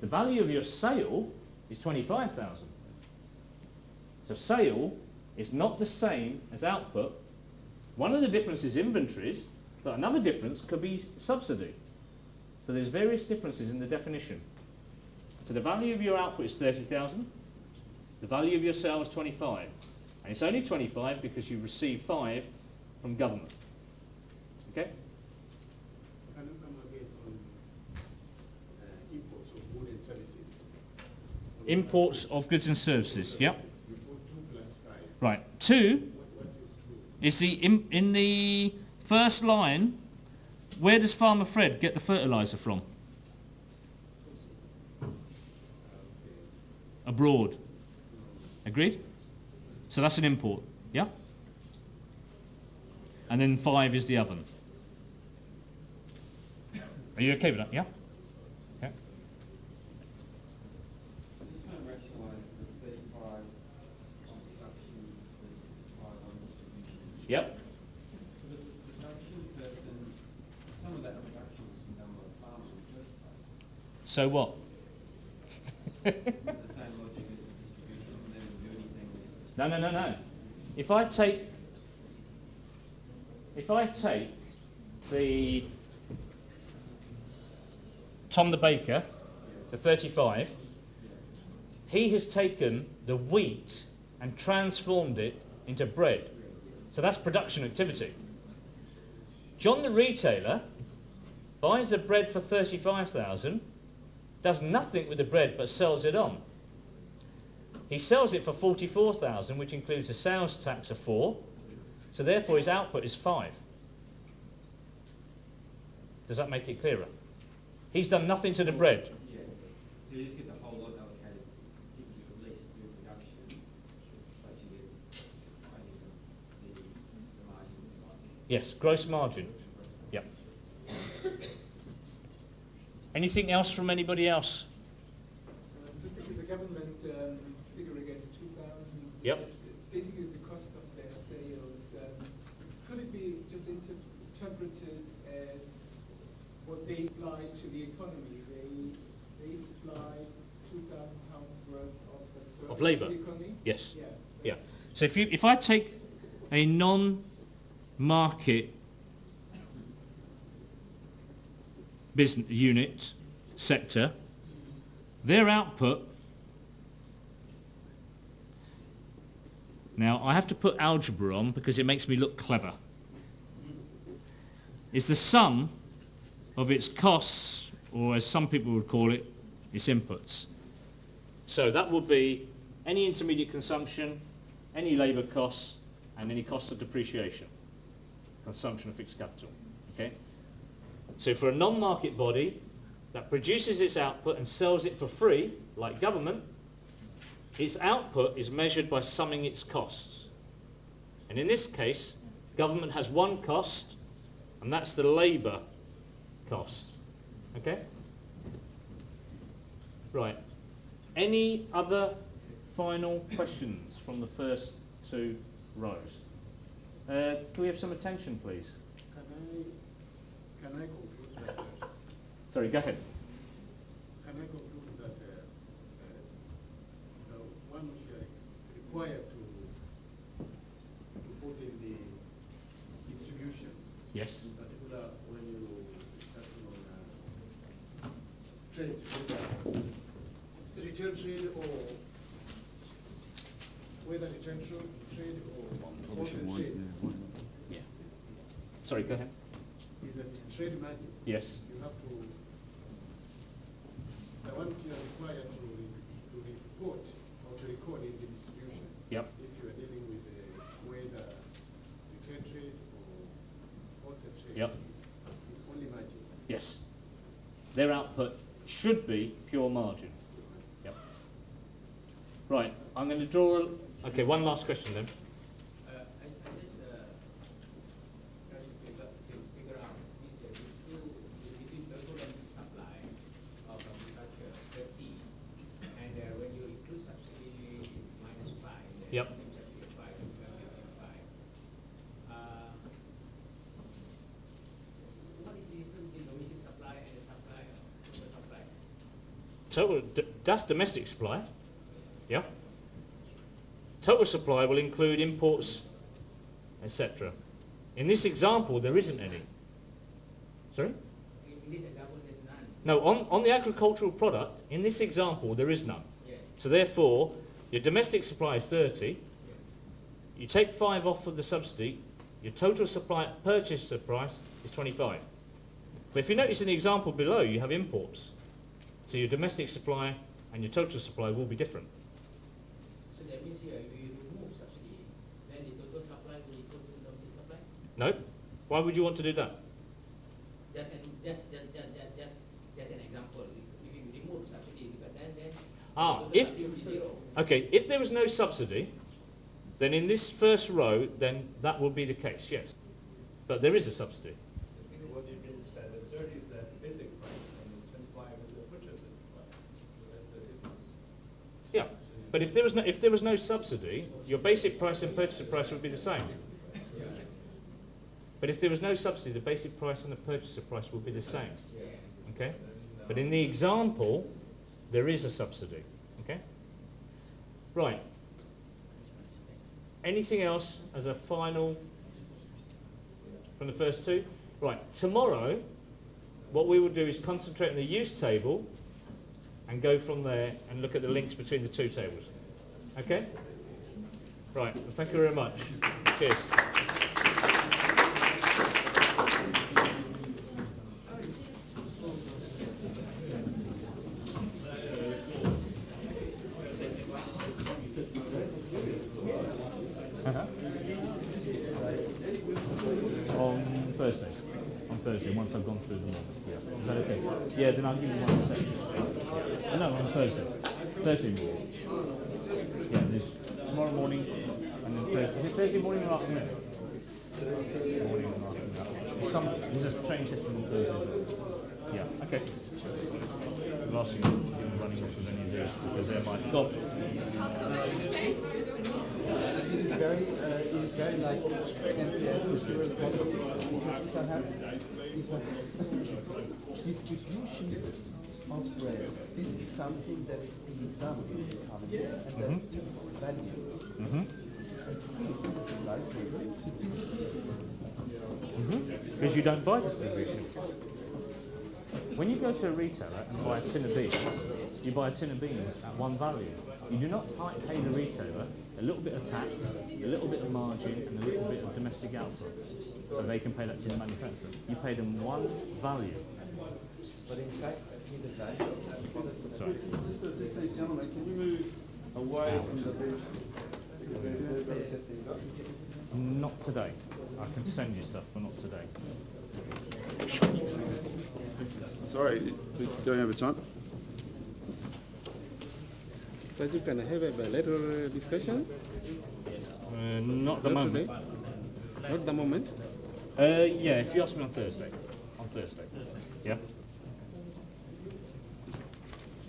The value of your sale is 25,000. So sale is not the same as output. One of the differences is inventories, but another difference could be subsidy. So there's various differences in the definition. So the value of your output is 30,000. The value of your sale is 25. And it's only 25 because you receive 5 from government. Okay? Can you come again on imports of goods and services? Imports of goods and services. Yep. You put 2 plus 5. Right. 2 What is 2? is in the first line. Where does Farmer Fred get the fertilizer from? Abroad. Agreed? So that's an import. Yeah? And then 5 is the oven. Are you okay with that? Yeah? Yeah. Just trying to rationalise the 35 on production versus 5 on distribution. Yep. So this production person, some of that production is done by the farmer in the first place. So what? The same logic as the distribution, and they don't do anything with this. No. If I take the Tom the Baker, the 35, he has taken the wheat and transformed it into bread. So that's production activity. John the retailer buys the bread for 35,000, does nothing with the bread but sells it on. He sells it for 44,000, which includes a sales tax of 4, so therefore his output is 5. Does that make it clearer? He's done nothing to the bread. Yeah. So you just get the whole lot allocated if you at least do production, but you get the margin if you like. Yes, gross margin. Yep. Anything else from anybody else? Just to give the government figure again, 2,000. Yep. It's basically the cost of their sales. Could it be just interpreted as what they supply to the economy? They supply 2,000 pounds worth of the service Of labour? to the economy? Yes. Yeah. Yeah. that's- So if I take a non-market business unit sector, their output. Now I have to put algebra on because it makes me look clever. Is the sum of its costs, or as some people would call it, its inputs. So that would be any intermediate consumption, any labour costs, and any cost of depreciation, consumption of fixed capital. Okay. So for a non-market body that produces its output and sells it for free, like government, its output is measured by summing its costs. And in this case, government has one cost, and that's the labour cost. Okay? Right. Any other final questions from the first 2 rows? Can we have some attention, please? Can I conclude that? Sorry, go ahead. Can I conclude that one should required to put in the distributions, Yes. in particular when you discussing on trade, whether the retail trade or whether retail trade or wholesale trade Yeah. Sorry, go ahead. is a trade margin. Yes. You have to, the one you are required to report or to record in the distribution. Yep. If you are dealing with whether retail trade or wholesale trade Yep. is only margin. Yes. Their output should be pure margin. Yep. Right, I'm going to draw... Okay, one last question then. I just try to figure out this two between the total and supply of agriculture 30, and when you include subsidy minus 5, then Yep. subsidy 5 and 5. What is the difference between domestic supply and the supply of the supply? Total, that's domestic supply. Yeah. Total supply will include imports, etc. In this example, there isn't any. Sorry? In this example, there's none. No, on the agricultural product, in this example, there is none. Yeah. So therefore, your domestic supply is 30, you take 5 off of the subsidy, your total supply purchase price is 25. But if you notice in the example below, you have imports. So your domestic supply and your total supply will be different. So that means here, if you remove subsidy, then the total supply will be equal to the domestic supply? No? Why would you want to do that? That's an example. If you remove subsidy, because then Ah, total if, supply will be zero. okay, if there was no subsidy, then in this first row, then that will be the case, yes. But there is a subsidy. I think what you mean is that the 30 is the basic price and the 25 is the purchasing price. So that's the difference. Yeah, but if there was no subsidy, your basic price and purchase price would be the same. But if there was no subsidy, the basic price and the purchase price would be the same. Okay? But in the example, there is a subsidy. Okay? Right. Anything else as a final from the first two? Right. Tomorrow, what we will do is concentrate on the use table and go from there and look at the links between the two tables. Okay? Right. Well, thank you very much. Cheers. On Thursday, once I've gone through them all. Yeah. Is that okay? Yeah, then I'll give you one second. No, on Thursday. Thursday morning. Yeah, there's tomorrow morning and then Thursday. Is it Thursday morning or afternoon? It's Thursday morning and afternoon. There's a training session on Thursday as well. Yeah, okay. The last thing I'm running off with any of these because they're my job. It is very like NPS material positive because if I have distribution of bread, this is something that is being done in the economy and that is valued. It's still the supply chain. Because you don't buy distribution. When you go to a retailer and buy a tin of beans, you buy a tin of beans at one value. You do not pay the retailer a little bit of tax, a little bit of margin, and a little bit of domestic output, so they can pay that to the manufacturer. You pay them one value. But in fact, the value of that product. Sorry. Just to assist these gentlemen, can you move away from the booth? Not today. I can send you stuff, but not today. Sorry, we don't have a time. Sanjiv, can I have a bilateral discussion? Not at the Not moment. today? Not at the moment? Yeah, if you ask me on Thursday. On Thursday. Yeah?